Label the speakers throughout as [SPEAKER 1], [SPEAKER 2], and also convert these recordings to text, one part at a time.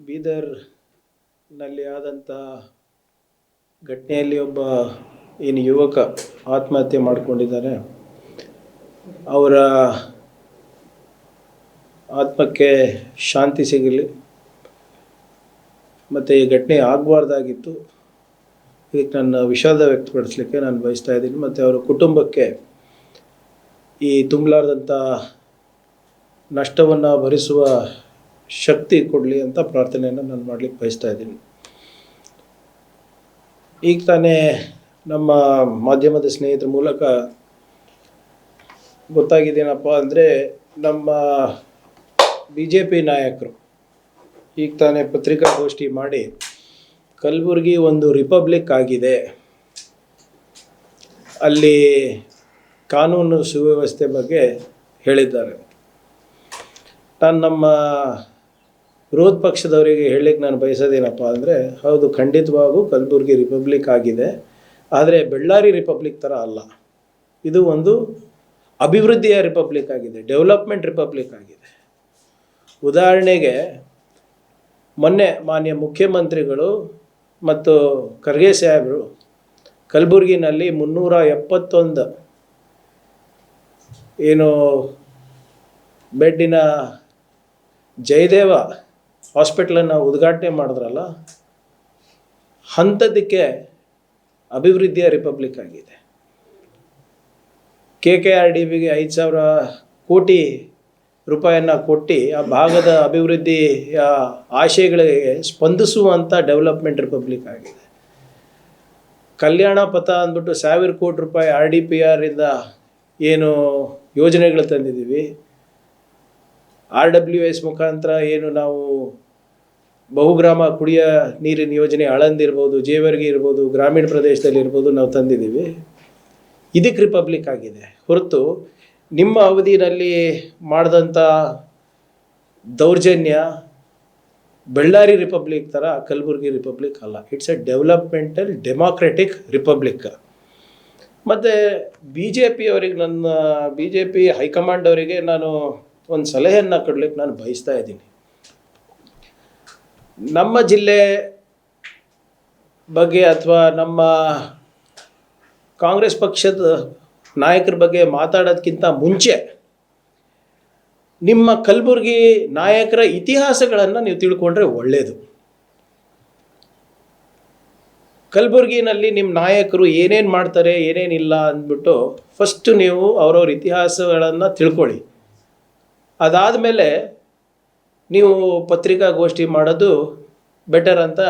[SPEAKER 1] ಬೀದರ್ನಲ್ಲಿ ಆದಂಥ ಘಟನೆಯಲ್ಲಿ ಒಬ್ಬ ಏನು ಯುವಕ ಆತ್ಮಹತ್ಯೆ ಮಾಡಿಕೊಂಡಿದ್ದಾನೆ. ಅವರ ಆತ್ಮಕ್ಕೆ ಶಾಂತಿ ಸಿಗಲಿ. ಮತ್ತು ಈ ಘಟನೆ ಆಗಬಾರ್ದಾಗಿತ್ತು. ಇದಕ್ಕೆ ನನ್ನ ವಿಷಾದ ವ್ಯಕ್ತಪಡಿಸಲಿಕ್ಕೆ ನಾನು ಬಯಸ್ತಾ ಇದ್ದೀನಿ. ಮತ್ತು ಅವರ ಕುಟುಂಬಕ್ಕೆ ಈ ತುಂಬಲಾರ್ದಂಥ ನಷ್ಟವನ್ನು ಭರಿಸುವ ಶಕ್ತಿ ಕೊಡಲಿ ಅಂತ ಪ್ರಾರ್ಥನೆಯನ್ನು ನಾನು ಮಾಡಲಿಕ್ಕೆ ಬಯಸ್ತಾ ಇದ್ದೀನಿ. ಈಗ ತಾನೇ ನಮ್ಮ ಮಾಧ್ಯಮದ ಸ್ನೇಹಿತರ ಮೂಲಕ ಗೊತ್ತಾಗಿದ್ದೇನಪ್ಪ ಅಂದರೆ, ನಮ್ಮ BJP ನಾಯಕರು ಈಗ ತಾನೇ ಪತ್ರಿಕಾಗೋಷ್ಠಿ ಮಾಡಿ ಕಲಬುರಗಿ ಒಂದು ರಿಪಬ್ಲಿಕ್ ಆಗಿದೆ, ಅಲ್ಲಿ ಕಾನೂನು ಸುವ್ಯವಸ್ಥೆ ಬಗ್ಗೆ ಹೇಳಿದ್ದಾರೆ. ನಾನು ನಮ್ಮ ವಿರೋಧ ಪಕ್ಷದವರಿಗೆ ಹೇಳಲಿಕ್ಕೆ ನಾನು ಬಯಸೋದೇನಪ್ಪ ಅಂದರೆ, ಹೌದು, ಖಂಡಿತವಾಗೂ ಕಲಬುರಗಿ ರಿಪಬ್ಲಿಕ್ ಆಗಿದೆ, ಆದರೆ ಬಳ್ಳಾರಿ ರಿಪಬ್ಲಿಕ್ ಥರ ಅಲ್ಲ. ಇದು ಒಂದು ಅಭಿವೃದ್ಧಿಯ ರಿಪಬ್ಲಿಕ್ ಆಗಿದೆ, ಡೆವಲಪ್ಮೆಂಟ್ ರಿಪಬ್ಲಿಕ್ ಆಗಿದೆ. ಉದಾಹರಣೆಗೆ, ಮೊನ್ನೆ ಮಾನ್ಯ ಮುಖ್ಯಮಂತ್ರಿಗಳು ಮತ್ತು ಖರ್ಗೆ ಸಾಹೇಬರು ಕಲಬುರಗಿನಲ್ಲಿ 371 ಏನು ಬೆಡ್ಡಿನ ಜಯದೇವ ಹಾಸ್ಪಿಟ್ಲನ್ನು ಉದ್ಘಾಟನೆ ಮಾಡಿದ್ರಲ್ಲ, ಅಂಥದ್ದಕ್ಕೆ ಅಭಿವೃದ್ಧಿಯ ರಿಪಬ್ಲಿಕ್ ಆಗಿದೆ. KKRDBಗೆ 5,000 ಕೋಟಿ ರೂಪಾಯಿಯನ್ನು ಕೊಟ್ಟು ಆ ಭಾಗದ ಅಭಿವೃದ್ಧಿಯ ಆಶಯಗಳಿಗೆ ಸ್ಪಂದಿಸುವಂಥ ಡೆವಲಪ್ಮೆಂಟ್ ರಿಪಬ್ಲಿಕ್ ಆಗಿದೆ. ಕಲ್ಯಾಣ ಪಥ ಅಂದ್ಬಿಟ್ಟು 1,000 ಕೋಟಿ ರೂಪಾಯಿ RDPR ಇಂದ ಏನು ಯೋಜನೆಗಳು ತಂದಿದ್ದೀವಿ. RWS ಮುಖಾಂತರ ಏನು ನಾವು ಬಹುಗ್ರಾಮ ಕುಡಿಯ ನೀರಿನ ಯೋಜನೆ ಆಳಂದಿರ್ಬೋದು, ಜೇವರ್ಗಿ ಇರ್ಬೋದು, ಗ್ರಾಮೀಣ ಪ್ರದೇಶದಲ್ಲಿ ಇರ್ಬೋದು, ನಾವು ತಂದಿದ್ದೀವಿ. ಇದಕ್ಕೆ ರಿಪಬ್ಲಿಕ್ ಆಗಿದೆ ಹೊರತು ನಿಮ್ಮ ಅವಧಿಯಲ್ಲಿ ಮಾಡಿದಂಥ ದೌರ್ಜನ್ಯ ಬಳ್ಳಾರಿ ರಿಪಬ್ಲಿಕ್ ಥರ ಕಲಬುರಗಿ ರಿಪಬ್ಲಿಕ್ ಅಲ್ಲ. It's A developmental democratic republic. ಮತ್ತು ನನ್ನ BJP ಹೈಕಮಾಂಡ್ ಅವರಿಗೆ ನಾನು ಒಂದು ಸಲಹೆಯನ್ನು ಕೊಡಲಿಕ್ಕೆ ನಾನು ಬಯಸ್ತಾ ಇದ್ದೀನಿ. ನಮ್ಮ ಜಿಲ್ಲೆ ಬಗ್ಗೆ ಅಥವಾ ನಮ್ಮ ಕಾಂಗ್ರೆಸ್ ಪಕ್ಷದ ನಾಯಕರ ಬಗ್ಗೆ ಮಾತಾಡೋದಕ್ಕಿಂತ ಮುಂಚೆ ನಿಮ್ಮ ಕಲಬುರಗಿ ನಾಯಕರ ಇತಿಹಾಸಗಳನ್ನು ನೀವು ತಿಳ್ಕೊಂಡ್ರೆ ಒಳ್ಳೆಯದು. ಕಲಬುರಗಿನಲ್ಲಿ ನಿಮ್ಮ ನಾಯಕರು ಏನೇನು ಮಾಡ್ತಾರೆ, ಏನೇನಿಲ್ಲ ಅಂದ್ಬಿಟ್ಟು ಫಸ್ಟು ನೀವು ಅವರವ್ರ ಇತಿಹಾಸಗಳನ್ನು ತಿಳ್ಕೊಳ್ಳಿ. ಅದಾದಮೇಲೆ ನೀವು ಪತ್ರಿಕಾಗೋಷ್ಠಿ ಮಾಡೋದು ಬೆಟರ್ ಅಂತ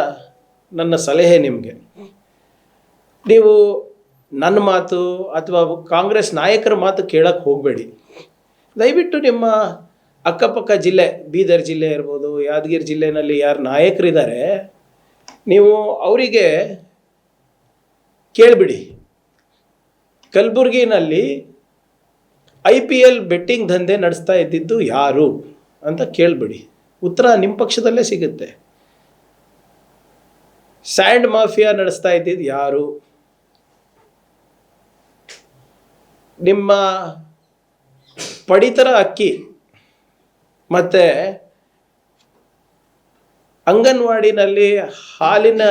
[SPEAKER 1] ನನ್ನ ಸಲಹೆ ನಿಮಗೆ. ನೀವು ನನ್ನ ಮಾತು ಅಥವಾ ಕಾಂಗ್ರೆಸ್ ನಾಯಕರ ಮಾತು ಕೇಳಕ್ಕೆ ಹೋಗಬೇಡಿ. ದಯವಿಟ್ಟು ನಿಮ್ಮ ಅಕ್ಕಪಕ್ಕ ಜಿಲ್ಲೆ, ಬೀದರ್ ಜಿಲ್ಲೆ ಇರ್ಬೋದು, ಯಾದಗಿರಿ ಜಿಲ್ಲೆಯಲ್ಲಿ ಯಾರು ನಾಯಕರಿದ್ದಾರೆ ನೀವು ಅವರಿಗೆ ಕೇಳಿಬಿಡಿ. ಕಲಬುರಗಿನಲ್ಲಿ IPL ಬೆಟ್ಟಿಂಗ್ ದಂಧೆ ನಡೆಸ್ತಾ ಇದ್ದಿದ್ದು ಯಾರು ಅಂತ ಕೇಳಿಬಿಡಿ. ಉತ್ತರ ನಿಮ್ಮ ಪಕ್ಷದಲ್ಲೇ ಸಿಗುತ್ತೆ. ಸ್ಯಾಂಡ್ ಮಾಫಿಯಾ ನಡೆಸ್ತಾ ಇದ್ದಿದ್ದು ಯಾರು? ನಿಮ್ಮ ಪಡಿತರ ಅಕ್ಕಿ ಮತ್ತು ಅಂಗನವಾಡಿನಲ್ಲಿ ಹಾಲಿನ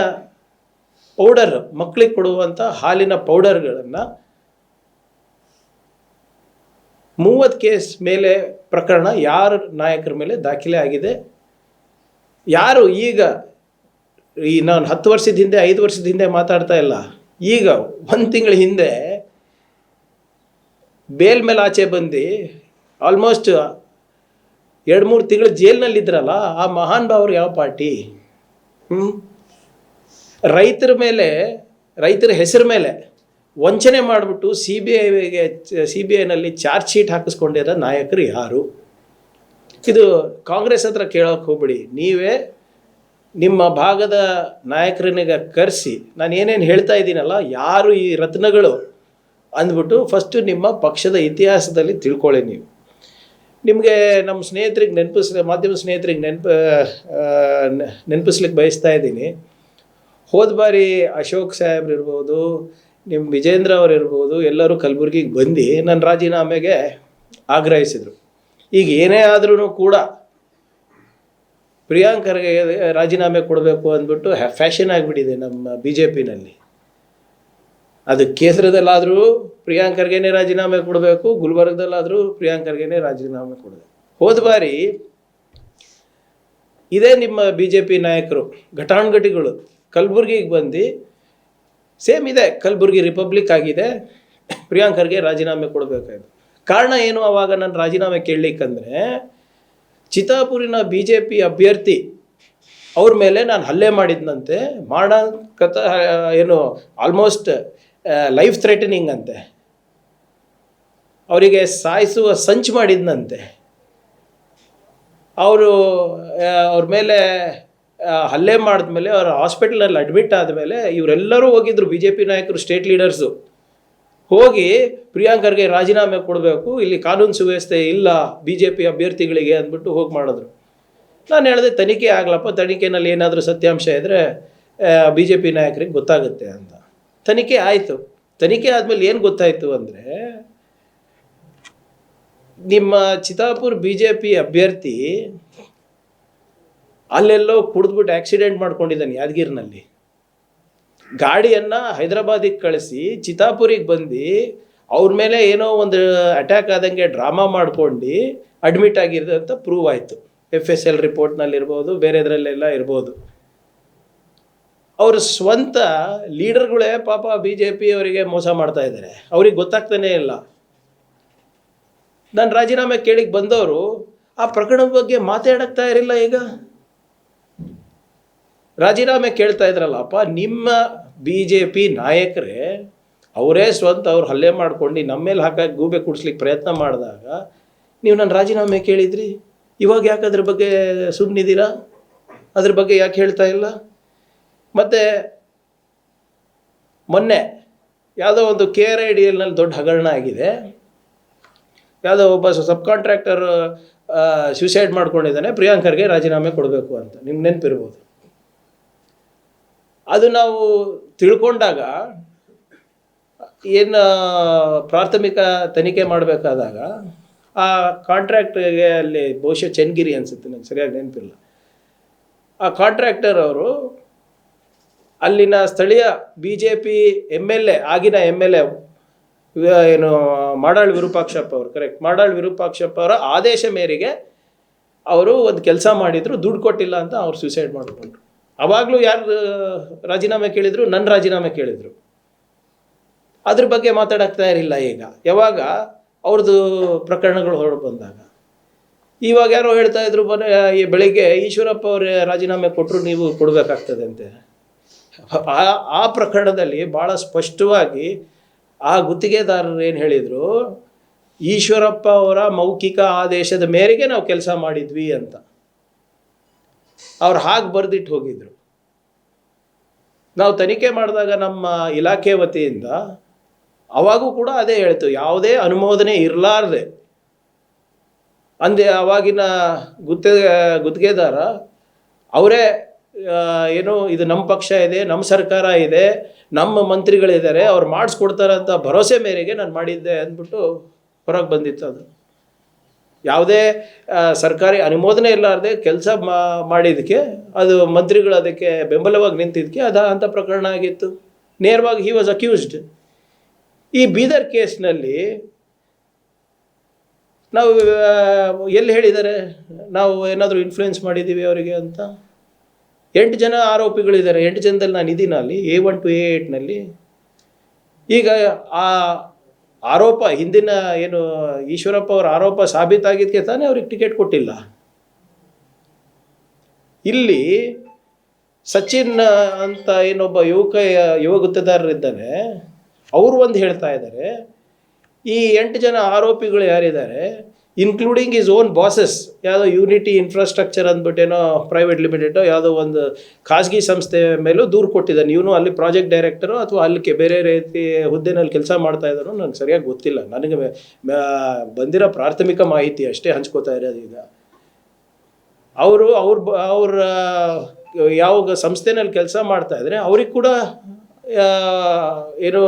[SPEAKER 1] ಪೌಡರ್, ಮಕ್ಕಳಿಗೆ ಕೊಡುವಂಥ ಹಾಲಿನ ಪೌಡರ್ಗಳನ್ನು 30 ಕೇಸ್ ಮೇಲೆ ಪ್ರಕರಣ ಯಾರ ನಾಯಕರ ಮೇಲೆ ದಾಖಲೆ ಆಗಿದೆ? ಯಾರು ಈಗ ನಾನು 10 ವರ್ಷದ ಹಿಂದೆ, 5 ವರ್ಷದ ಹಿಂದೆ ಮಾತಾಡ್ತಾ ಇಲ್ಲ, ಈಗ 1 ತಿಂಗಳ ಹಿಂದೆ ಬೇಲ್ ಮೇಲೆ ಆಚೆ ಬಂದು ಆಲ್ಮೋಸ್ಟ್ 2-3 ತಿಂಗಳು ಜೈಲಿನಲ್ಲಿದ್ದರಲ್ಲ, ಆ ಮಹಾನ್ ಭಾವರು ಯಾವ ಪಾರ್ಟಿ? ರೈತರ ಹೆಸರು ಮೇಲೆ ವಂಚನೆ ಮಾಡಿಬಿಟ್ಟು CBIನಲ್ಲಿ ಚಾರ್ಜ್ ಶೀಟ್ ಹಾಕಿಸ್ಕೊಂಡಿರೋ ನಾಯಕರು ಯಾರು? ಇದು ಕಾಂಗ್ರೆಸ್ ಹತ್ರ ಕೇಳೋಕೆ ಹೋಗ್ಬಿಡಿ. ನೀವೇ ನಿಮ್ಮ ಭಾಗದ ನಾಯಕರನ್ನಿಗೆ ಕರೆಸಿ ನಾನು ಏನೇನು ಹೇಳ್ತಾ ಇದ್ದೀನಲ್ಲ, ಯಾರು ಈ ರತ್ನಗಳು ಅಂದ್ಬಿಟ್ಟು ಫಸ್ಟು ನಿಮ್ಮ ಪಕ್ಷದ ಇತಿಹಾಸದಲ್ಲಿ ತಿಳ್ಕೊಳ್ಳಿ. ನೀವು ನಿಮಗೆ ನಮ್ಮ ಸ್ನೇಹಿತರಿಗೆ ಮಾಧ್ಯಮ ಸ್ನೇಹಿತರಿಗೆ ನೆನಪಿಸ್ಲಿಕ್ಕೆ ಬಯಸ್ತಾ ಇದ್ದೀನಿ. ಹೋದ ಬಾರಿ ಅಶೋಕ್ ಸಾಹೇಬ್ರು ಇರ್ಬೋದು, ನಿಮ್ಮ ವಿಜೇಂದ್ರ ಅವರು ಇರ್ಬೋದು, ಎಲ್ಲರೂ ಕಲಬುರಗಿಗೆ ಬಂದು ನನ್ನ ರಾಜೀನಾಮೆಗೆ ಆಗ್ರಹಿಸಿದರು. ಈಗ ಏನೇ ಆದ್ರೂ ಕೂಡ ಪ್ರಿಯಾಂಕ್ ಖರ್ಗೆ ರಾಜೀನಾಮೆ ಕೊಡಬೇಕು ಅಂದ್ಬಿಟ್ಟು ಫ್ಯಾಷನ್ ಆಗಿಬಿಟ್ಟಿದೆ ನಮ್ಮ BJPನಲ್ಲಿ. ಅದು ಕೇಂದ್ರದಲ್ಲಾದರೂ ಪ್ರಿಯಾಂಕ್ ಖರ್ಗೆನೇ ರಾಜೀನಾಮೆ ಕೊಡಬೇಕು, ಗುಲ್ಬರ್ಗದಲ್ಲಾದರೂ ಪ್ರಿಯಾಂಕ್ ಖರ್ಗೆನೇ ರಾಜೀನಾಮೆ ಕೊಡಬೇಕು. ಹೋದ ಬಾರಿ ಇದೇ ನಿಮ್ಮ BJP ನಾಯಕರು ಘಟಾನುಘಟಿಗಳು ಕಲಬುರ್ಗಿಗೆ ಬಂದು ಸೇಮ್ ಇದೆ, ಕಲಬುರ್ಗಿ ರಿಪಬ್ಲಿಕ್ ಆಗಿದೆ, ಪ್ರಿಯಾಂಕ್ ಖರ್ಗೆ ರಾಜೀನಾಮೆ ಕೊಡಬೇಕಾಯ್ತು. ಕಾರಣ ಏನು ಆವಾಗ ನಾನು ರಾಜೀನಾಮೆ ಕೇಳಲಿಕ್ಕಂದ್ರೆ, ಚಿತ್ತಾಪುರಿನ BJP ಅಭ್ಯರ್ಥಿ ಅವ್ರ ಮೇಲೆ ನಾನು ಹಲ್ಲೆ ಮಾಡಿದ್ನಂತೆ, ಏನು ಆಲ್ಮೋಸ್ಟ್ ಲೈಫ್ ಥ್ರೆಟನಿಂಗ್ ಅಂತೆ, ಅವರಿಗೆ ಸಾಯಿಸುವ ಸಂಚು ಮಾಡಿದ್ನಂತೆ. ಅವ್ರ ಮೇಲೆ ಹಲ್ಲೆ ಮಾಡಿದ್ಮೇಲೆ ಅವ್ರ ಹಾಸ್ಪಿಟಲಲ್ಲಿ ಅಡ್ಮಿಟ್ ಆದಮೇಲೆ ಇವರೆಲ್ಲರೂ ಹೋಗಿದ್ರು, BJP ನಾಯಕರು, ಸ್ಟೇಟ್ ಲೀಡರ್ಸು ಹೋಗಿ ಪ್ರಿಯಾಂಕ್ ಖರ್ಗೆ ರಾಜೀನಾಮೆ ಕೊಡಬೇಕು, ಇಲ್ಲಿ ಕಾನೂನು ಸುವ್ಯವಸ್ಥೆ ಇಲ್ಲ BJP ಅಭ್ಯರ್ಥಿಗಳಿಗೆ ಅಂದ್ಬಿಟ್ಟು ಹೋಗಿ ಮಾಡಿದ್ರು. ನಾನು ಹೇಳಿದೆ ತನಿಖೆ ಆಗ್ಲಪ್ಪ, ತನಿಖೆನಲ್ಲಿ ಏನಾದರೂ ಸತ್ಯಾಂಶ ಇದ್ದರೆ BJP ನಾಯಕರಿಗೆ ಗೊತ್ತಾಗುತ್ತೆ ಅಂತ. ತನಿಖೆ ಆಯಿತು. ತನಿಖೆ ಆದಮೇಲೆ ಏನು ಗೊತ್ತಾಯಿತು ಅಂದರೆ, ನಿಮ್ಮ ಚಿತ್ತಾಪುರ್ BJP ಅಭ್ಯರ್ಥಿ ಅಲ್ಲೆಲ್ಲೋ ಕುಡಿದ್ಬಿಟ್ಟು ಆಕ್ಸಿಡೆಂಟ್ ಮಾಡ್ಕೊಂಡಿದ್ದಾನೆ ಯಾದಗಿರಿನಲ್ಲಿ. ಗಾಡಿಯನ್ನು ಹೈದರಾಬಾದಿಗೆ ಕಳಿಸಿ ಚಿತ್ತಾಪುರಿಗೆ ಬಂದು ಅವ್ರ ಮೇಲೆ ಏನೋ ಒಂದು ಅಟ್ಯಾಕ್ ಆದಂಗೆ ಡ್ರಾಮಾ ಮಾಡ್ಕೊಂಡು ಅಡ್ಮಿಟ್ ಆಗಿರೋದು ಅಂತ ಪ್ರೂವ್ ಆಯಿತು. FSL ರಿಪೋರ್ಟ್ನಲ್ಲಿರ್ಬೋದು, ಬೇರೆದ್ರಲ್ಲೆಲ್ಲ ಇರ್ಬೋದು. ಅವ್ರ ಸ್ವಂತ ಲೀಡರ್ಗಳೇ ಪಾಪ BJP ಅವರಿಗೆ ಮೋಸ ಮಾಡ್ತಾ ಇದ್ದಾರೆ, ಅವ್ರಿಗೆ ಗೊತ್ತಾಗ್ತಾನೇ ಇಲ್ಲ. ನಾನು ರಾಜೀನಾಮೆ ಕೇಳಿಗೆ ಬಂದವರು ಆ ಪ್ರಕರಣದ ಬಗ್ಗೆ ಮಾತಾಡಕ್ತಾ ಇರಲಿಲ್ಲ. ಈಗ ರಾಜೀನಾಮೆ ಕೇಳ್ತಾ ಇದ್ರಲ್ಲಪ್ಪ, ನಿಮ್ಮ BJP ನಾಯಕರೇ ಅವರೇ ಸ್ವಂತ ಅವ್ರು ಹಲ್ಲೆ ಮಾಡ್ಕೊಂಡು ನಮ್ಮ ಮೇಲೆ ಹಾಕಿ ಗೂಬೆ ಕುಡಿಸ್ಲಿಕ್ಕೆ ಪ್ರಯತ್ನ ಮಾಡಿದಾಗ ನೀವು ನನ್ನ ರಾಜೀನಾಮೆ ಕೇಳಿದ್ರಿ. ಇವಾಗ ಯಾಕೆ ಅದ್ರ ಬಗ್ಗೆ ಸುಮ್ಮನಿದ್ದೀರಾ? ಅದ್ರ ಬಗ್ಗೆ ಯಾಕೆ ಹೇಳ್ತಾ ಇಲ್ಲ? ಮತ್ತು ಮೊನ್ನೆ ಯಾವುದೋ ಒಂದು KRIDLನಲ್ಲಿ ದೊಡ್ಡ ಹಗರಣ ಆಗಿದೆ. ಯಾವುದೋ ಒಬ್ಬ ಸಬ್ ಕಾಂಟ್ರಾಕ್ಟರ್ ಸ್ಯೂಸೈಡ್ ಮಾಡ್ಕೊಂಡಿದ್ದಾನೆ, ಪ್ರಿಯಾಂಕ್ ಖರ್ಗೆ ರಾಜೀನಾಮೆ ಕೊಡಬೇಕು ಅಂತ. ನಿಮ್ಗೆ ನೆನಪಿರ್ಬೋದು. ಅದು ನಾವು ತಿಳ್ಕೊಂಡಾಗ ಏನು ಪ್ರಾಥಮಿಕ ತನಿಖೆ ಮಾಡಬೇಕಾದಾಗ ಆ ಕಾಂಟ್ರಾಕ್ಟ್ಗೆ ಅಲ್ಲಿ ಬಹುಶಃ ಚನ್ನಗಿರಿ ಅನಿಸುತ್ತೆ, ನನಗೆ ಸರಿಯಾಗಿ ನೆನಪಿಲ್ಲ. ಆ ಕಾಂಟ್ರಾಕ್ಟರ್ ಅವರು ಅಲ್ಲಿನ ಸ್ಥಳೀಯ BJP MLA, ಆಗಿನ MLA ಏನು ಮಾಡಾಳ್ ವಿರೂಪಾಕ್ಷಪ್ಪ ಅವರು, ಕರೆಕ್ಟ್, ಮಾಡಾಳ್ ವಿರೂಪಾಕ್ಷಪ್ಪ ಅವರ ಆದೇಶ ಮೇರೆಗೆ ಅವರು ಒಂದು ಕೆಲಸ ಮಾಡಿದರು, ದುಡ್ಡು ಕೊಟ್ಟಿಲ್ಲ ಅಂತ ಅವ್ರು ಸೂಸೈಡ್ ಮಾಡಿಕೊಂಡ್ರು. ಆವಾಗಲೂ ಯಾರು ರಾಜೀನಾಮೆ ಕೇಳಿದರು? ನನ್ನ ರಾಜೀನಾಮೆ ಕೇಳಿದರು. ಅದ್ರ ಬಗ್ಗೆ ಮಾತಾಡೋಕ್ಕೆ ಇರಲಿಲ್ಲ. ಈಗ ಯಾವಾಗ ಅವ್ರದ್ದು ಪ್ರಕರಣಗಳು ಹೊರಡು ಬಂದಾಗ, ಇವಾಗ ಯಾರೋ ಹೇಳ್ತಾ ಇದ್ರು ಬೆಳಿಗ್ಗೆ ಈಶ್ವರಪ್ಪ ಅವರೇ ರಾಜೀನಾಮೆ ಕೊಟ್ಟರು, ನೀವು ಕೊಡಬೇಕಾಗ್ತದೆ ಅಂತೆ. ಆ ಪ್ರಕರಣದಲ್ಲಿ ಭಾಳ ಸ್ಪಷ್ಟವಾಗಿ ಆ ಗುತ್ತಿಗೆದಾರರು ಏನು ಹೇಳಿದರು, ಈಶ್ವರಪ್ಪ ಅವರ ಮೌಖಿಕ ಆದೇಶದ ಮೇರೆಗೆ ನಾವು ಕೆಲಸ ಮಾಡಿದ್ವಿ ಅಂತ ಅವ್ರು ಹಾಗೆ ಬರೆದಿಟ್ಟು ಹೋಗಿದ್ರು. ನಾವು ತನಿಖೆ ಮಾಡಿದಾಗ ನಮ್ಮ ಇಲಾಖೆ ವತಿಯಿಂದ ಅವಾಗೂ ಕೂಡ ಅದೇ ಹೇಳ್ತು, ಯಾವುದೇ ಅನುಮೋದನೆ ಇರಲಾರ್ದೆ ಅಂದೆ ಅವಾಗಿನ ಗುತ್ತಿಗೆದಾರ ಅವರೇ ಏನು ಇದು ನಮ್ಮ ಪಕ್ಷ ಇದೆ, ನಮ್ಮ ಸರ್ಕಾರ ಇದೆ, ನಮ್ಮ ಮಂತ್ರಿಗಳಿದ್ದಾರೆ, ಅವ್ರು ಮಾಡಿಸ್ಕೊಡ್ತಾರೆ ಅಂತ ಭರವಸೆ ಮೇರೆಗೆ ನಾನು ಮಾಡಿದ್ದೆ ಅಂದ್ಬಿಟ್ಟು ಹೊರಗೆ ಬಂದಿತ್ತು. ಅದು ಯಾವುದೇ ಸರ್ಕಾರಿ ಅನುಮೋದನೆ ಇರಲಾರ್ದೆ ಕೆಲಸ ಮಾಡಿದ್ದಕ್ಕೆ, ಅದು ಮಂತ್ರಿಗಳು ಅದಕ್ಕೆ ಬೆಂಬಲವಾಗಿ ನಿಂತಿದ್ದಕ್ಕೆ ಅಂಥ ಪ್ರಕರಣ ಆಗಿತ್ತು. ನೇರವಾಗಿ ಹಿ ವಾಸ್ ಅಕ್ಯೂಸ್ಡ್. ಈ ಬೀದರ್ ಕೇಸ್ನಲ್ಲಿ ನಾವು ಎಲ್ಲಿ ಹೇಳಿದ್ದಾರೆ ನಾವು ಏನಾದರೂ ಇನ್ಫ್ಲೂಯೆನ್ಸ್ ಮಾಡಿದ್ದೀವಿ ಅವರಿಗೆ ಅಂತ? 8 ಜನ ಆರೋಪಿಗಳಿದ್ದಾರೆ. 8 ಜನದಲ್ಲಿ ನಾನು ಇದ್ದೀನಿ ಅಲ್ಲಿ A1 to A8ನಲ್ಲಿ. ಈಗ ಆ ಆರೋಪ ಹಿಂದಿನ ಏನು ಈಶ್ವರಪ್ಪ ಅವರ ಆರೋಪ ಸಾಬೀತಾಗಿದ್ದಕ್ಕೆ ತಾನೇ ಅವ್ರಿಗೆ ಟಿಕೆಟ್ ಕೊಟ್ಟಿಲ್ಲ. ಇಲ್ಲಿ ಸಚಿನ್ ಅಂತ ಏನೊಬ್ಬ ಯುವ ಗುತ್ತಿಗೆದಾರರಿದ್ದಾನೆ, ಅವರು ಒಂದು ಹೇಳ್ತಾ ಇದ್ದಾರೆ, ಈ 8 ಜನ ಆರೋಪಿಗಳು ಯಾರಿದ್ದಾರೆ, ಇನ್ಕ್ಲೂಡಿಂಗ್ ಈಸ್ ಓನ್ ಬಾಸಸ್, ಯಾವುದೋ ಯೂನಿಟಿ ಇನ್ಫ್ರಾಸ್ಟ್ರಕ್ಚರ್ ಅಂದ್ಬಿಟ್ಟೇನೋ ಪ್ರೈವೇಟ್ ಲಿಮಿಟೆಡೋ ಯಾವುದೋ ಒಂದು ಖಾಸಗಿ ಸಂಸ್ಥೆ ಮೇಲೂ ದೂರು ಕೊಟ್ಟಿದ್ದಾನೆ. ಇವನು ಅಲ್ಲಿ ಪ್ರಾಜೆಕ್ಟ್ ಡೈರೆಕ್ಟರು ಅಥವಾ ಅಲ್ಲಿ ಬೇರೆ ರೀತಿ ಹುದ್ದೆನಲ್ಲಿ ಕೆಲಸ ಮಾಡ್ತಾ ಇದ್ದಾರೋ ನನಗೆ ಸರಿಯಾಗಿ ಗೊತ್ತಿಲ್ಲ. ನನಗೆ ಬಂದಿರೋ ಪ್ರಾಥಮಿಕ ಮಾಹಿತಿ ಅಷ್ಟೇ ಹಂಚ್ಕೋತಾ ಇರೋದು. ಈಗ ಅವ್ರ ಯಾವ ಸಂಸ್ಥೆನಲ್ಲಿ ಕೆಲಸ ಮಾಡ್ತಾ ಇದ್ದಾರೆ ಅವ್ರಿಗೆ ಕೂಡ ಏನು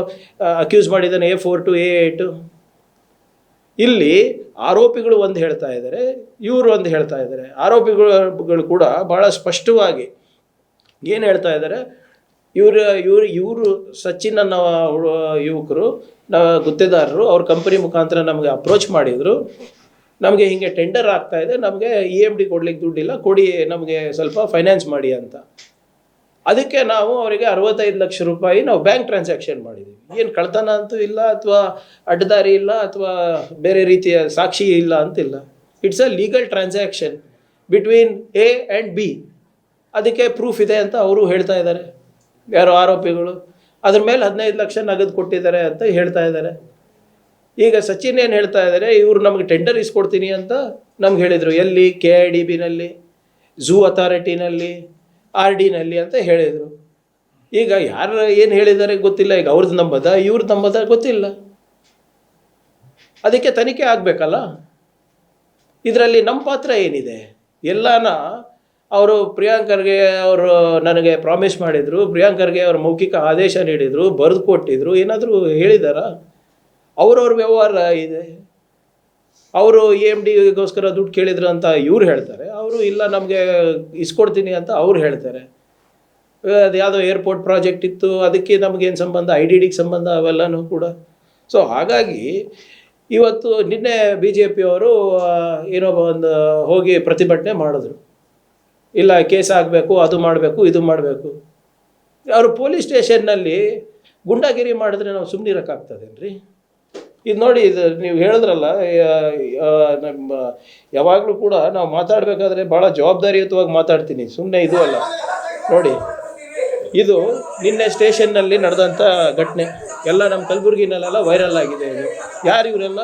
[SPEAKER 1] ಅಕ್ಯೂಸ್ ಮಾಡಿದ್ದಾನೆ A4 to A8. ಇಲ್ಲಿ ಆರೋಪಿಗಳು ಒಂದು ಹೇಳ್ತಾ ಇದ್ದಾರೆ, ಇವರು ಒಂದು ಹೇಳ್ತಾ ಇದ್ದಾರೆ. ಆರೋಪಿಗಳು ಕೂಡ ಭಾಳ ಸ್ಪಷ್ಟವಾಗಿ ಏನು ಹೇಳ್ತಾ ಇದ್ದಾರೆ, ಇವರು ಸಚಿನ್ ಅನ್ನೋ ಯುವಕರು ಗುತ್ತೇದಾರರು ಅವ್ರ ಕಂಪನಿ ಮುಖಾಂತರ ನಮಗೆ ಅಪ್ರೋಚ್ ಮಾಡಿದರು. ನಮಗೆ ಹೀಗೆ ಟೆಂಡರ್ ಆಗ್ತಾ ಇದೆ, ನಮಗೆ EMD ಕೊಡ್ಲಿಕ್ಕೆ ದುಡ್ಡಿಲ್ಲ, ಕೊಡಿ ನಮಗೆ ಸ್ವಲ್ಪ ಫೈನಾನ್ಸ್ ಮಾಡಿ ಅಂತ. ಅದಕ್ಕೆ ನಾವು ಅವರಿಗೆ 65 ಲಕ್ಷ ರೂಪಾಯಿ ನಾವು ಬ್ಯಾಂಕ್ ಟ್ರಾನ್ಸಾಕ್ಷನ್ ಮಾಡಿದ್ದೀವಿ. ಏನು ಕಳ್ತನ ಅಂತೂ ಇಲ್ಲ, ಅಥವಾ ಅಡ್ಡದಾರಿ ಇಲ್ಲ, ಅಥವಾ ಬೇರೆ ರೀತಿಯ ಸಾಕ್ಷಿ ಇಲ್ಲ ಅಂತಿಲ್ಲ. It's a legal transaction between A and B. ಅದಕ್ಕೆ ಪ್ರೂಫ್ ಇದೆ ಅಂತ ಅವರು ಹೇಳ್ತಾ ಇದ್ದಾರೆ, ಯಾರೋ ಆರೋಪಿಗಳು. ಅದ್ರ ಮೇಲೆ 15 ಲಕ್ಷ ನಗದು ಕೊಟ್ಟಿದ್ದಾರೆ ಅಂತ ಹೇಳ್ತಾ ಇದ್ದಾರೆ. ಈಗ ಸಚಿನ್ ಏನು ಹೇಳ್ತಾ ಇದ್ದಾರೆ, ಇವರು ನಮಗೆ ಟೆಂಡರ್ ಇಸ್ಕೊಡ್ತೀನಿ ಅಂತ ನಮ್ಗೆ ಹೇಳಿದರು. ಎಲ್ಲಿ? KIDBನಲ್ಲಿ, ಝೂ ಅಥಾರಿಟಿನಲ್ಲಿ, RDನಲ್ಲಿ ಅಂತ ಹೇಳಿದರು. ಈಗ ಯಾರು ಏನು ಹೇಳಿದ್ದಾರೆ ಗೊತ್ತಿಲ್ಲ. ಈಗ ಅವ್ರದ್ದು ನಂಬದ ಇವ್ರದ್ದು ನಂಬದ ಗೊತ್ತಿಲ್ಲ. ಅದಕ್ಕೆ ತನಿಖೆ ಆಗಬೇಕಲ್ಲ. ಇದರಲ್ಲಿ ನಮ್ಮ ಪಾತ್ರ ಏನಿದೆ? ಎಲ್ಲನ ಅವರು ಪ್ರಿಯಾಂಕರ್ಗೆ ಅವರು ನನಗೆ ಪ್ರಾಮಿಸ್ ಮಾಡಿದರು, ಪ್ರಿಯಾಂಕರ್ಗೆ ಅವರು ಮೌಖಿಕ ಆದೇಶ ನೀಡಿದರು, ಬರೆದು ಕೊಟ್ಟಿದ್ರು, ಏನಾದರೂ ಹೇಳಿದಾರ? ಅವ್ರವ್ರ ವ್ಯವಹಾರ ಇದೆ. ಅವರು EMDಗೋಸ್ಕರ ದುಡ್ಡು ಕೇಳಿದ್ರು ಅಂತ ಇವ್ರು ಹೇಳ್ತಾರೆ, ಅವರು ಇಲ್ಲ ನಮಗೆ ಇಸ್ಕೊಡ್ತೀನಿ ಅಂತ ಅವ್ರು ಹೇಳ್ತಾರೆ. ಅದು ಯಾವುದೋ ಏರ್ಪೋರ್ಟ್ ಪ್ರಾಜೆಕ್ಟ್ ಇತ್ತು, ಅದಕ್ಕೆ ನಮಗೇನು ಸಂಬಂಧ? IDDಗೆ ಸಂಬಂಧ ಅವೆಲ್ಲನೂ ಕೂಡ. ಸೊ ಹಾಗಾಗಿ ಇವತ್ತು ನಿನ್ನೆ BJP ಅವರು ಏನೋ ಒಂದು ಹೋಗಿ ಪ್ರತಿಭಟನೆ ಮಾಡಿದ್ರು. ಇಲ್ಲ ಕೇಸ್ ಆಗಬೇಕು, ಅದು ಮಾಡಬೇಕು, ಇದು ಮಾಡಬೇಕು. ಅವರು ಪೊಲೀಸ್ ಸ್ಟೇಷನ್ನಲ್ಲಿ ಗುಂಡಾಗಿರಿ ಮಾಡಿದ್ರೆ ನಾವು ಸುಮ್ಮನೆ ಇರೋಕ್ಕಾಗ್ತದೇನ್ರಿ? ಇದು ನೋಡಿ, ಇದು ನೀವು ಹೇಳಿದ್ರಲ್ಲ, ನಮ್ಮ ಯಾವಾಗಲೂ ಕೂಡ ನಾವು ಮಾತಾಡಬೇಕಾದ್ರೆ ಭಾಳ ಜವಾಬ್ದಾರಿಯುತವಾಗಿ ಮಾತಾಡ್ತೀನಿ, ಸುಮ್ಮನೆ ಇದು ಅಲ್ಲ. ನೋಡಿ, ಇದು ನಿನ್ನೆ ಸ್ಟೇಷನ್ನಲ್ಲಿ ನಡೆದಂಥ ಘಟನೆ ಎಲ್ಲ ನಮ್ಮ ಕಲಬುರಗಿನಲ್ಲೆಲ್ಲ ವೈರಲ್ ಆಗಿದೆ. ಇದು ಯಾರು ಇವರೆಲ್ಲ?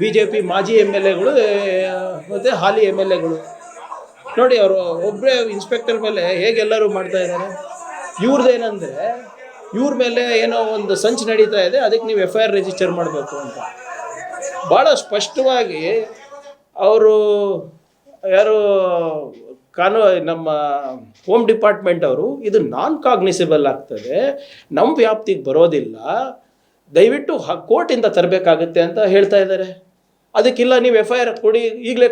[SPEAKER 1] BJP ಮಾಜಿ MLAಗಳು ಮತ್ತು ಹಾಲಿ MLAಗಳು. ನೋಡಿ, ಅವರು ಒಬ್ಬರೇ ಇನ್ಸ್ಪೆಕ್ಟರ್ ಮೇಲೆ ಹೇಗೆಲ್ಲರೂ ಮಾಡ್ತಾ ಇದ್ದಾರೆ. ಇವ್ರದ್ದೇನೆಂದರೆ, ಇವ್ರ ಮೇಲೆ ಏನೋ ಒಂದು ಸಂಚು ನಡೀತಾ ಇದೆ, ಅದಕ್ಕೆ ನೀವು FIR ರಿಜಿಸ್ಟರ್ ಮಾಡಬೇಕು ಅಂತ ಭಾಳ ಸ್ಪಷ್ಟವಾಗಿ ಅವರು ಯಾರು ನಮ್ಮ ಹೋಮ್ ಡಿಪಾರ್ಟ್ಮೆಂಟ್ ಅವರು ಇದು ನಾನ್ ಕಾಗ್ನಿಸಿಬಲ್ ಆಗ್ತದೆ, ನಮ್ಮ ವ್ಯಾಪ್ತಿಗೆ ಬರೋದಿಲ್ಲ, ದಯವಿಟ್ಟು ಕೋರ್ಟಿಂದ ತರಬೇಕಾಗುತ್ತೆ ಅಂತ ಹೇಳ್ತಾ ಇದ್ದಾರೆ. ಅದಕ್ಕಿಲ್ಲ ನೀವು FIR ಕೊಡಿ, ಈಗಲೇ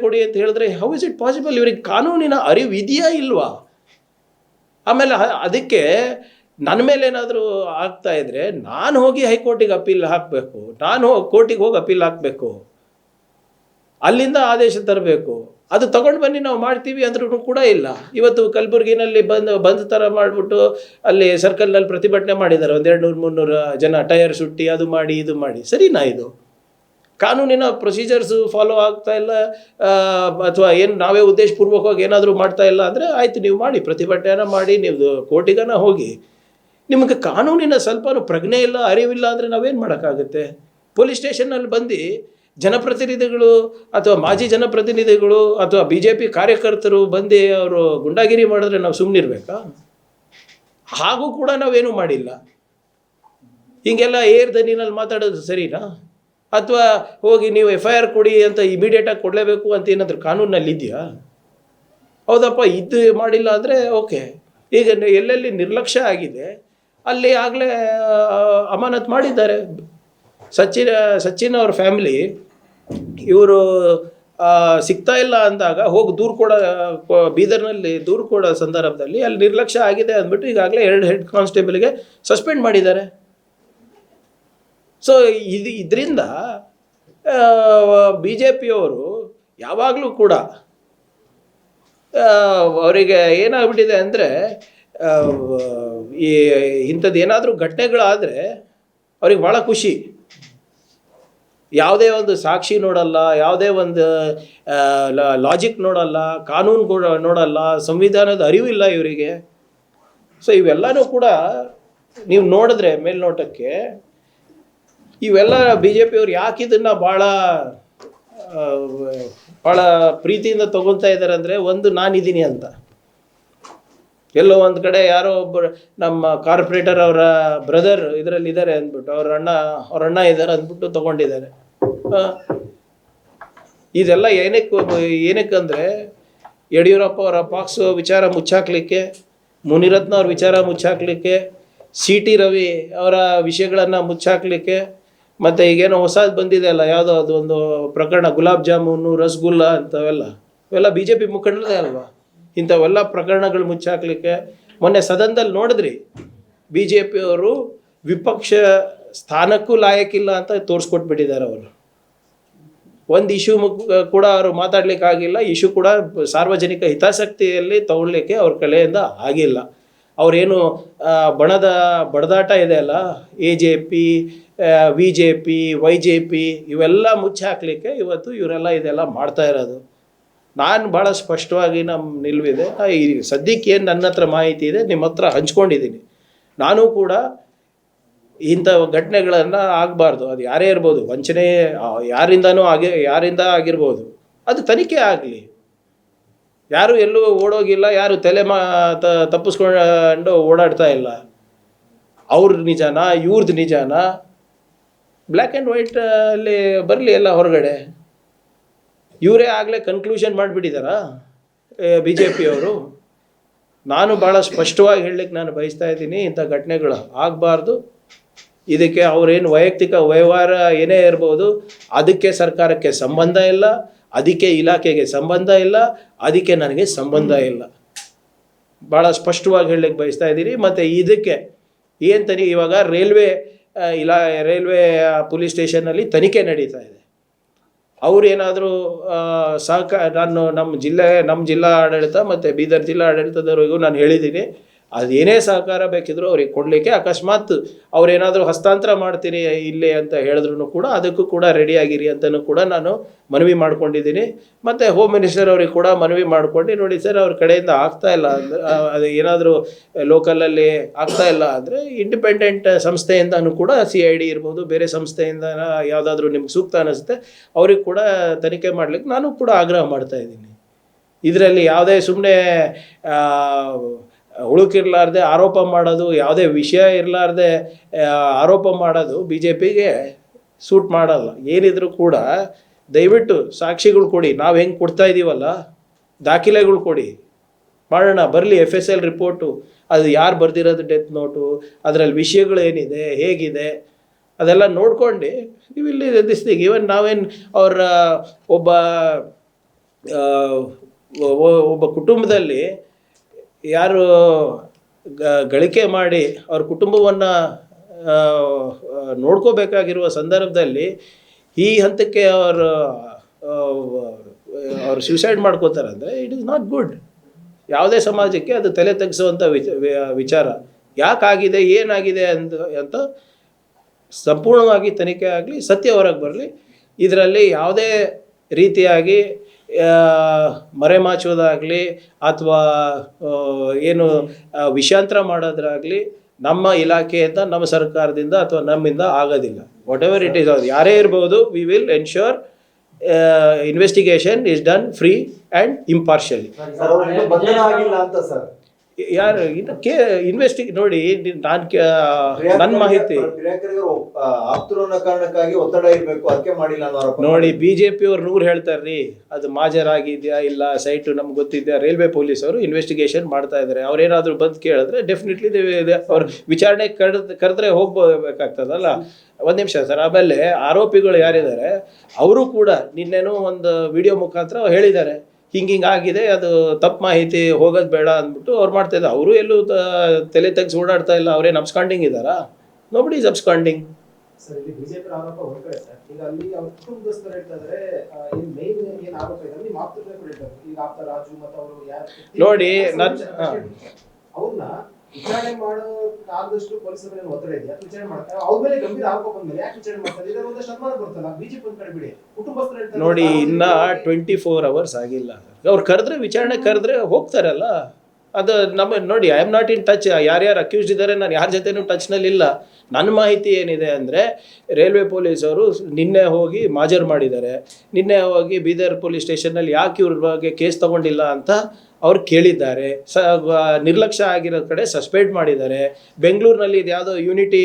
[SPEAKER 1] ಕೊಡಿ ಅಂತ ಹೇಳಿದ್ರೆ ಹೌ ಇಸ್ ಇಟ್ ಪಾಸಿಬಲ್? ಇವ್ರಿಗೆ ಕಾನೂನಿನ ಅರಿವು ಇದೆಯಾ ಇಲ್ವಾ? ಆಮೇಲೆ ಅದಕ್ಕೆ ನನ್ನ ಮೇಲೆ ಏನಾದರೂ ಆಗ್ತಾ ಇದ್ದರೆ ನಾನು ಹೋಗಿ ಹೈಕೋರ್ಟಿಗೆ ಅಪೀಲ್ ಹಾಕಬೇಕು, ನಾನು ಕೋರ್ಟಿಗೆ ಹೋಗಿ ಅಪೀಲ್ ಹಾಕಬೇಕು, ಅಲ್ಲಿಂದ ಆದೇಶ ತರಬೇಕು. ಅದು ತಗೊಂಡು ಬನ್ನಿ ನಾವು ಮಾಡ್ತೀವಿ ಅಂದ್ರೂ ಕೂಡ ಇಲ್ಲ. ಇವತ್ತು ಕಲಬುರಗಿನಲ್ಲಿ ಬಂದ್ ಥರ ಮಾಡಿಬಿಟ್ಟು ಅಲ್ಲಿ ಸರ್ಕಲ್ನಲ್ಲಿ ಪ್ರತಿಭಟನೆ ಮಾಡಿದ್ದಾರೆ. 200-300 ಜನ ಟೈರ್ ಸುಟ್ಟಿ, ಅದು ಮಾಡಿ ಇದು ಮಾಡಿ. ಸರಿನಾ? ಇದು ಕಾನೂನಿನ ಪ್ರೊಸೀಜರ್ಸು ಫಾಲೋ ಆಗ್ತಾ ಇಲ್ಲ, ಅಥವಾ ಏನು ನಾವೇ ಉದ್ದೇಶಪೂರ್ವಕವಾಗಿ ಏನಾದರೂ ಮಾಡ್ತಾ ಇಲ್ಲ ಅಂದರೆ ಆಯಿತು, ನೀವು ಮಾಡಿ, ಪ್ರತಿಭಟನೆ ಮಾಡಿ, ನೀವು ಕೋರ್ಟಿಗನ ಹೋಗಿ. ನಿಮಗೆ ಕಾನೂನಿನ ಸ್ವಲ್ಪನೂ ಪ್ರಜ್ಞೆ ಇಲ್ಲ, ಅರಿವಿಲ್ಲ ಅಂದರೆ ನಾವೇನು ಮಾಡೋಕ್ಕಾಗುತ್ತೆ? ಪೊಲೀಸ್ ಸ್ಟೇಷನ್ನಲ್ಲಿ ಬಂದು ಜನಪ್ರತಿನಿಧಿಗಳು ಅಥವಾ ಮಾಜಿ ಜನಪ್ರತಿನಿಧಿಗಳು ಅಥವಾ BJP ಕಾರ್ಯಕರ್ತರು ಬಂದು ಅವರು ಗುಂಡಾಗಿರಿ ಮಾಡಿದ್ರೆ ನಾವು ಸುಮ್ಮನಿರ್ಬೇಕಾ? ಹಾಗೂ ಕೂಡ ನಾವೇನೂ ಮಾಡಿಲ್ಲ. ಹೀಗೆಲ್ಲ ದನಿನಲ್ಲಿ ಮಾತಾಡೋದು ಸರಿನಾ? ಅಥವಾ ಹೋಗಿ ನೀವು FIR ಕೊಡಿ ಅಂತ ಇಮಿಡಿಯೇಟಾಗಿ ಕೊಡಲೇಬೇಕು ಅಂತ ಏನಾದರೂ ಕಾನೂನಲ್ಲಿ ಇದೆಯಾ? ಹೌದಪ್ಪ, ಇದು ಮಾಡಿಲ್ಲ ಅಂದರೆ ಓಕೆ. ಈಗ ಎಲ್ಲೆಲ್ಲಿ ನಿರ್ಲಕ್ಷ್ಯ ಆಗಿದೆ ಅಲ್ಲಿ ಆಗಲೇ ಅಮಾನತ್ ಮಾಡಿದ್ದಾರೆ. ಸಚಿನ್ ಅವ್ರ ಫ್ಯಾಮಿಲಿ ಇವರು ಸಿಗ್ತಾ ಇಲ್ಲ ಅಂದಾಗ ಹೋಗಿ ದೂರು ಬೀದರ್ನಲ್ಲಿ ದೂರು ಕೊಡೋ ಸಂದರ್ಭದಲ್ಲಿ ಅಲ್ಲಿ ನಿರ್ಲಕ್ಷ್ಯ ಆಗಿದೆ ಅಂದ್ಬಿಟ್ಟು ಈಗಾಗಲೇ 2 ಹೆಡ್ ಕಾನ್ಸ್ಟೇಬಲ್ಗೆ ಸಸ್ಪೆಂಡ್ ಮಾಡಿದ್ದಾರೆ. ಸೊ ಇದರಿಂದ BJPಯವರು ಯಾವಾಗಲೂ ಕೂಡ ಅವರಿಗೆ ಏನಾಗ್ಬಿಟ್ಟಿದೆ ಅಂದರೆ, ಈ ಇಂಥದ್ದು ಏನಾದರೂ ಘಟನೆಗಳಾದರೆ ಅವ್ರಿಗೆ ಭಾಳ ಖುಷಿ. ಯಾವುದೇ ಒಂದು ಸಾಕ್ಷಿ ನೋಡಲ್ಲ, ಯಾವುದೇ ಒಂದು ಲಾಜಿಕ್ ನೋಡಲ್ಲ, ಕಾನೂನು ನೋಡಲ್ಲ, ಸಂವಿಧಾನದ ಅರಿವಿಲ್ಲ ಇವರಿಗೆ. ಸೊ ಇವೆಲ್ಲನೂ ಕೂಡ ನೀವು ನೋಡಿದ್ರೆ ಮೇಲ್ನೋಟಕ್ಕೆ ಇವೆಲ್ಲ BJPಯವ್ರು ಯಾಕೆ ಇದನ್ನು ಭಾಳ ಪ್ರೀತಿಯಿಂದ ತೊಗೊತಾ ಇದ್ದಾರೆ ಅಂದರೆ, ಒಂದು ನಾನಿದ್ದೀನಿ ಅಂತ. ಎಲ್ಲೋ ಒಂದು ಕಡೆ ಯಾರೋ ಒಬ್ಬರು ನಮ್ಮ ಕಾರ್ಪೊರೇಟರ್ ಅವರ ಬ್ರದರ್ ಇದರಲ್ಲಿ ಇದ್ದಾರೆ ಅಂದ್ಬಿಟ್ಟು, ಅವ್ರ ಅಣ್ಣ ಇದ್ದಾರೆ ಅಂದ್ಬಿಟ್ಟು ತೊಗೊಂಡಿದ್ದಾರೆ. ಇದೆಲ್ಲ ಏನಕ್ಕಂದರೆ ಯಡಿಯೂರಪ್ಪ ಅವರ ಪಾಕ್ಸೋ ವಿಚಾರ ಮುಚ್ಚಾಕ್ಲಿಕ್ಕೆ, ಮುನಿರತ್ನ ಅವ್ರ ವಿಚಾರ ಮುಚ್ಚಾಕ್ಲಿಕ್ಕೆ, CT ರವಿ ಅವರ ವಿಷಯಗಳನ್ನು ಮುಚ್ಚಾಕ್ಲಿಕ್ಕೆ, ಮತ್ತು ಈಗೇನೋ ಹೊಸದು ಬಂದಿದೆ ಅಲ್ಲ, ಯಾವುದೋ ಅದು ಒಂದು ಪ್ರಕರಣ, ಗುಲಾಬ್ ಜಾಮೂನು ರಸಗುಲ್ಲ ಅಂತವೆಲ್ಲ, ಇವೆಲ್ಲ ಬಿ ಜೆ ಪಿ ಮುಖಂಡರೇ ಅಲ್ವಾ. ಇಂಥವೆಲ್ಲ ಪ್ರಕರಣಗಳು ಮುಚ್ಚಾಕ್ಲಿಕ್ಕೆ ಮೊನ್ನೆ ಸದನದಲ್ಲಿ ನೋಡಿದ್ರಿ, ಬಿ ಜೆ ಪಿಯವರು ವಿಪಕ್ಷ ಸ್ಥಾನಕ್ಕೂ ಲಾಯಕ್ಕಿಲ್ಲ ಅಂತ ತೋರಿಸ್ಕೊಟ್ಬಿಟ್ಟಿದ್ದಾರೆ ಅವರು. ಒಂದು ಇಶ್ಯೂ ಕೂಡ ಅವರು ಮಾತಾಡ್ಲಿಕ್ಕಾಗಿಲ್ಲ, ಇಶ್ಯೂ ಕೂಡ ಸಾರ್ವಜನಿಕ ಹಿತಾಸಕ್ತಿಯಲ್ಲಿ ತಗೊಳ್ಲಿಕ್ಕೆ ಅವ್ರ ಕಲೆಯಿಂದ ಆಗಿಲ್ಲ. ಅವರೇನು ಬಡದಾಟ ಇದೆ ಅಲ್ಲ, AJP VJP YJP ಇವೆಲ್ಲ ಮುಚ್ಚಿ ಹಾಕ್ಲಿಕ್ಕೆ ಇವತ್ತು ಇವರೆಲ್ಲ ಇದೆಲ್ಲ ಮಾಡ್ತಾ ಇರೋದು. ನಾನು ಭಾಳ ಸ್ಪಷ್ಟವಾಗಿ ನಮ್ಮ ನಿಲುವಿದೆ. ಈ ಸದ್ಯಕ್ಕೆ ಏನು ನನ್ನ ಹತ್ರ ಮಾಹಿತಿ ಇದೆ ನಿಮ್ಮ ಹತ್ರ ಹಂಚ್ಕೊಂಡಿದ್ದೀನಿ. ನಾನು ಕೂಡ ಇಂಥ ಘಟನೆಗಳನ್ನು ಆಗಬಾರ್ದು, ಅದು ಯಾರೇ ಇರ್ಬೋದು, ವಂಚನೆ ಯಾರಿಂದ ಆಗಿರ್ಬೋದು, ಅದು ತನಿಖೆ ಆಗಲಿ. ಯಾರು ಎಲ್ಲೂ ಓಡೋಗಿಲ್ಲ, ಯಾರು ತಪ್ಪಿಸ್ಕೊಂಡು ಓಡಾಡ್ತಾ ಇಲ್ಲ. ಅವ್ರದ್ದು ನಿಜಾನ ಇವ್ರದ್ದು ನಿಜಾನ ಬ್ಲ್ಯಾಕ್ ಆ್ಯಂಡ್ ವೈಟ್ ಅಲ್ಲಿ ಬರಲಿ ಎಲ್ಲ ಹೊರಗಡೆ. ಇವರೇ ಆಗಲೇ ಕನ್ಕ್ಲೂಷನ್ ಮಾಡಿಬಿಟ್ಟಿದ್ದಾರಾ BJP ಅವರು? ನಾನು ಭಾಳ ಸ್ಪಷ್ಟವಾಗಿ ಹೇಳಲಿಕ್ಕೆ ನಾನು ಬಯಸ್ತಾ ಇದ್ದೀನಿ, ಇಂಥ ಘಟನೆಗಳು ಆಗಬಾರ್ದು. ಇದಕ್ಕೆ ಅವರೇನು ವೈಯಕ್ತಿಕ ವ್ಯವಹಾರ ಏನೇ ಇರ್ಬೋದು, ಅದಕ್ಕೆ ಸರ್ಕಾರಕ್ಕೆ ಸಂಬಂಧ ಇಲ್ಲ, ಅದಕ್ಕೆ ಇಲಾಖೆಗೆ ಸಂಬಂಧ ಇಲ್ಲ, ಅದಕ್ಕೆ ನನಗೆ ಸಂಬಂಧ ಇಲ್ಲ. ಭಾಳ ಸ್ಪಷ್ಟವಾಗಿ ಹೇಳಲಿಕ್ಕೆ ಬಯಸ್ತಾ ಇದ್ದೀನಿ. ಮತ್ತು ಇದಕ್ಕೆ ಏನು ಇವಾಗ ರೈಲ್ವೆ ಪೊಲೀಸ್ ಸ್ಟೇಷನ್ನಲ್ಲಿ ತನಿಖೆ ನಡೀತಾ ಇದೆ. ಅವರೇನಾದರೂ ನಮ್ಮ ಜಿಲ್ಲಾ ಆಡಳಿತ ಮತ್ತು ಬೀದರ್ ಜಿಲ್ಲಾ ಆಡಳಿತದವರೆಗೂ ನಾನು ಹೇಳಿದ್ದೀನಿ, ಅದು ಏನೇ ಸಹಕಾರ ಬೇಕಿದ್ರು ಅವ್ರಿಗೆ ಕೊಡಲಿಕ್ಕೆ, ಅಕಸ್ಮಾತ್ ಅವರೇನಾದರೂ ಹಸ್ತಾಂತರ ಮಾಡ್ತೀನಿ ಇಲ್ಲೇ ಅಂತ ಹೇಳಿದ್ರು ಕೂಡ ಅದಕ್ಕೂ ಕೂಡ ರೆಡಿಯಾಗಿರಿ ಅಂತಲೂ ಕೂಡ ನಾನು ಮನವಿ ಮಾಡ್ಕೊಂಡಿದ್ದೀನಿ. ಮತ್ತು ಹೋಮ್ ಮಿನಿಸ್ಟರ್ ಅವ್ರಿಗೆ ಕೂಡ ಮನವಿ ಮಾಡ್ಕೊಂಡು, ನೋಡಿ ಸರ್ ಅವ್ರ ಕಡೆಯಿಂದ ಆಗ್ತಾಯಿಲ್ಲ ಅಂದರೆ, ಅದು ಏನಾದರೂ ಲೋಕಲಲ್ಲಿ ಆಗ್ತಾಯಿಲ್ಲ ಅಂದರೆ ಇಂಡಿಪೆಂಡೆಂಟ್ ಸಂಸ್ಥೆಯಿಂದನೂ ಕೂಡ CID ಇರ್ಬೋದು, ಬೇರೆ ಸಂಸ್ಥೆಯಿಂದ ಯಾವುದಾದ್ರೂ ನಿಮ್ಗೆ ಸೂಕ್ತ ಅನ್ನಿಸುತ್ತೆ ಅವ್ರಿಗೆ ಕೂಡ ತನಿಖೆ ಮಾಡಲಿಕ್ಕೆ ನಾನು ಕೂಡ ಆಗ್ರಹ ಮಾಡ್ತಾಯಿದ್ದೀನಿ. ಇದರಲ್ಲಿ ಯಾವುದೇ ಸುಮ್ಮನೆ ಹುಳುಕಿರ್ಲಾರ್ದೆ ಆರೋಪ ಮಾಡೋದು, ಯಾವುದೇ ವಿಷಯ ಇರಲಾರ್ದೆ ಆರೋಪ ಮಾಡೋದು BJPಗೆ ಸೂಟ್ ಮಾಡಲ್ಲ. ಏನಿದ್ರು ಕೂಡ ದಯವಿಟ್ಟು ಸಾಕ್ಷಿಗಳು ಕೊಡಿ, ನಾವು ಹೆಂಗೆ ಕೊಡ್ತಾ ಇದ್ದೀವಲ್ಲ ದಾಖಲೆಗಳು ಕೊಡಿ, ಮಾಡೋಣ. ಬರಲಿ FSL ರಿಪೋರ್ಟು, ಅದು ಯಾರು ಬರೆದಿರೋದು ಡೆತ್ ನೋಟು, ಅದರಲ್ಲಿ ವಿಷಯಗಳು ಏನಿದೆ, ಹೇಗಿದೆ, ಅದೆಲ್ಲ ನೋಡ್ಕೊಂಡು ನೀವು ಇಲ್ಲಿ ದಿಸ್ತಿಗೆ ಇವನ್ ನಾವೇನು ಅವರ ಒಬ್ಬ ಕುಟುಂಬದಲ್ಲಿ ಯಾರು ಗಳಿಕೆ ಮಾಡಿ ಅವ್ರ ಕುಟುಂಬವನ್ನು ನೋಡ್ಕೋಬೇಕಾಗಿರುವ ಸಂದರ್ಭದಲ್ಲಿ ಈ ಹಂತಕ್ಕೆ ಅವರು ಸೂಸೈಡ್ ಮಾಡ್ಕೋತಾರೆ ಅಂದರೆ ಇಟ್ ಈಸ್ ನಾಟ್ ಗುಡ್. ಯಾವುದೇ ಸಮಾಜಕ್ಕೆ ಅದು ತಲೆ ತೆಗೆಸುವಂಥ ವಿಚಾರ. ಯಾಕಾಗಿದೆ, ಏನಾಗಿದೆ ಅಂತ ಸಂಪೂರ್ಣವಾಗಿ ತನಿಖೆ ಆಗಲಿ, ಸತ್ಯ ಹೊರಗೆ ಬರಲಿ. ಇದರಲ್ಲಿ ಯಾವುದೇ ರೀತಿಯಾಗಿ ಮರೆಮಾಚೋದಾಗಲಿ ಅಥವಾ ಏನು ವಿಷಾಂತರ ಮಾಡೋದ್ರಾಗಲಿ ನಮ್ಮ ಇಲಾಖೆಯಿಂದ, ನಮ್ಮ ಸರ್ಕಾರದಿಂದ ಅಥವಾ ನಮ್ಮಿಂದ ಆಗೋದಿಲ್ಲ. ವಾಟ್ ಎವರ್ ಇಟ್ ಈಸ್, ಯಾರೇ ಇರ್ಬೋದು, we will ensure investigation is done free and impartially. ಯಾರು ನೋಡಿ, ನನ್ನ ಮಾಹಿತಿ ನೋಡಿ, BJP ಅವ್ರು 100 ಹೇಳ್ತಾರ್ರಿ, ಅದು ಮಾಜರಾಗಿದೆಯಾ ಇಲ್ಲ ಸೈಟು ನಮ್ಗೆ ಗೊತ್ತಿದ್ಯಾ. ರೈಲ್ವೆ ಪೊಲೀಸವರು ಇನ್ವೆಸ್ಟಿಗೇಷನ್ ಮಾಡ್ತಾ ಇದ್ದಾರೆ. ಅವ್ರೇನಾದರೂ ಬಂದು ಕೇಳಿದ್ರೆ ಡೆಫಿನೆಟ್ಲಿ ಅವ್ರ ವಿಚಾರಣೆ ಕರೆದ್ರೆ ಹೋಗ್ಬೇಕಾಗ್ತದಲ್ಲ. ಒಂದು ನಿಮಿಷ ಸರ್. ಆಮೇಲೆ ಆರೋಪಿಗಳು ಯಾರಿದ್ದಾರೆ ಅವರು ಕೂಡ ನಿನ್ನೆನೂ ಒಂದು ವಿಡಿಯೋ ಮುಖಾಂತರ ಹೇಳಿದ್ದಾರೆ, ಹಿಂಗೆ ಆಗಿದೆ, ಅದು ತಪ್ಪು ಮಾಹಿತಿ ಹೋಗೋದು ಬೇಡ ಅಂದ್ಬಿಟ್ಟು ಅವ್ರು ಮಾಡ್ತಾಯಿದ್ದಾರೆ. ಅವರು ಎಲ್ಲೂ ತಲೆ ತೆಗೆಸಿ ಓಡಾಡ್ತಾ ಇಲ್ಲ. ಅವರೇನು ಅಬ್ಸ್ಕಾಂಡಿಂಗ್ ಇದ್ದಾರಾ? Nobody is absconding.
[SPEAKER 2] ಸರ್, ಇಲ್ಲಿ ಬಿಜೆಪಿ ಆರೋಪ ಒಂದ್ ಕಡೆ ಸರ್, ಈಗ ಅಲ್ಲಿ ಅವ್ರ ಕುಟುಂಬದಸ್ಥರು ಹೇಳ್ತಾ ಇದ್ದಾರೆ, ಈ ಮೇನ್ ಏನ್ ಆರೋಪ ಇದೆ ನಿಮ್ಮ ಆಪ್ತರು ಹೇಳ್ತಾರೆ, ಈಗ ಆಪ್ತ ರಾಜು ಮತ್ತು ಅವರು ಯಾರು
[SPEAKER 1] ನೋಡಿ
[SPEAKER 2] ಅವ್ರನ್ನ ವಿಚಾರಣೆ ಮಾಡೋಕ್ಕಾಗದಷ್ಟು ಪೊಲೀಸರ ಒತ್ತಡ ಇದೆಯಾ? ವಿಚಾರಣೆ ಮಾಡ್ತಾರೆ, ಅವ್ರ ಮೇಲೆ ಗಂಭೀರ ಆರೋಪ ಬಂದ್ಮೇಲೆ ಯಾಕೆ ವಿಚಾರಣೆ ಮಾಡ್ತಾರೆ? ಇದರ ಒಂದಷ್ಟು ಅನುಮಾನ ಬರ್ತಲ್ಲ. BJP ಒಂದ್ ಕಡೆ ಬಿಡಿ, ಕುಟುಂಬಸ್ಥರು ಹೇಳ್ತಾರೆ
[SPEAKER 1] ನೋಡಿ, ಇನ್ನ 24 hours ಆಗಿಲ್ಲ. ಅವ್ರು ಕರೆದ್ರೆ ವಿಚಾರಣೆ ಕರೆದ್ರೆ ಹೋಗ್ತಾರಲ್ಲ. ಅದು ನೋಡಿ, I am not in touch. ಯಾರ್ಯಾರು ಅಕ್ಯೂಸ್ಡ್ ಇದ್ದಾರೆ ನಾನು ಯಾರ ಜೊತೆನೂ ಟಚ್ನಲ್ಲಿ ಇಲ್ಲ. ನನ್ನ ಮಾಹಿತಿ ಏನಿದೆ ಅಂದರೆ, ರೈಲ್ವೆ ಪೊಲೀಸವರು ನಿನ್ನೆ ಹೋಗಿ ಮಾಜರ್ ಮಾಡಿದ್ದಾರೆ. ನಿನ್ನೆ ಹೋಗಿ ಬೀದರ್ ಪೊಲೀಸ್ ಸ್ಟೇಷನ್ನಲ್ಲಿ ಯಾಕೆ ಇವ್ರ ಬಗ್ಗೆ ಕೇಸ್ ತಗೊಂಡಿಲ್ಲ ಅಂತ ಅವ್ರು ಕೇಳಿದ್ದಾರೆ. ನಿರ್ಲಕ್ಷ್ಯ ಆಗಿರೋ ಕಡೆ ಸಸ್ಪೆಂಡ್ ಮಾಡಿದ್ದಾರೆ. ಬೆಂಗಳೂರಿನಲ್ಲಿ ಇದು ಯಾವುದೋ ಯೂನಿಟಿ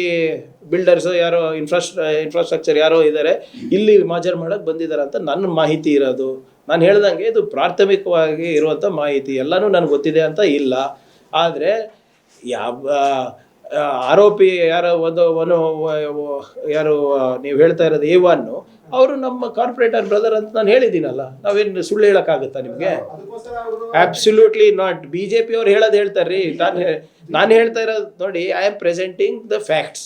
[SPEAKER 1] ಬಿಲ್ಡರ್ಸು ಯಾರೋ ಇನ್ಫ್ರಾಸ್ಟ್ರಕ್ಚರ್ ಯಾರೋ ಇದ್ದಾರೆ, ಇಲ್ಲಿ ಮಾಜರ್ ಮಾಡೋಕ್ಕೆ ಬಂದಿದ್ದಾರೆ ಅಂತ ನನ್ನ ಮಾಹಿತಿ ಇರೋದು. ನಾನು ಹೇಳ್ದಂಗೆ ಇದು ಪ್ರಾಥಮಿಕವಾಗಿ ಇರುವಂಥ ಮಾಹಿತಿ. ಎಲ್ಲನೂ ನನಗೆ ಗೊತ್ತಿದೆ ಅಂತ ಇಲ್ಲ. ಆದರೆ ಆರೋಪಿ ಯಾರೋ ಯಾರು ನೀವು ಹೇಳ್ತಾ ಇರೋದು A1 ಅವರು ನಮ್ಮ ಕಾರ್ಪೊರೇಟರ್ ಬ್ರದರ್ ಅಂತ ನಾನು ಹೇಳಿದ್ದೀನಲ್ಲ, ನಾವೇನು ಸುಳ್ಳು ಹೇಳೋಕ್ಕಾಗುತ್ತಾ ನಿಮಗೆ?
[SPEAKER 2] ಅದಕ್ಕೋಸ್ಕರ ಅವರು
[SPEAKER 1] ಅಬ್ಸಲ್ಯೂಟ್ಲಿ ನಾಟ್. BJP ಅವ್ರು ಹೇಳೋದು ಹೇಳ್ತಾರೆ ರೀ. ನಾನು ಹೇಳ್ತಾ ಇರೋದು ನೋಡಿ, I am presenting the facts.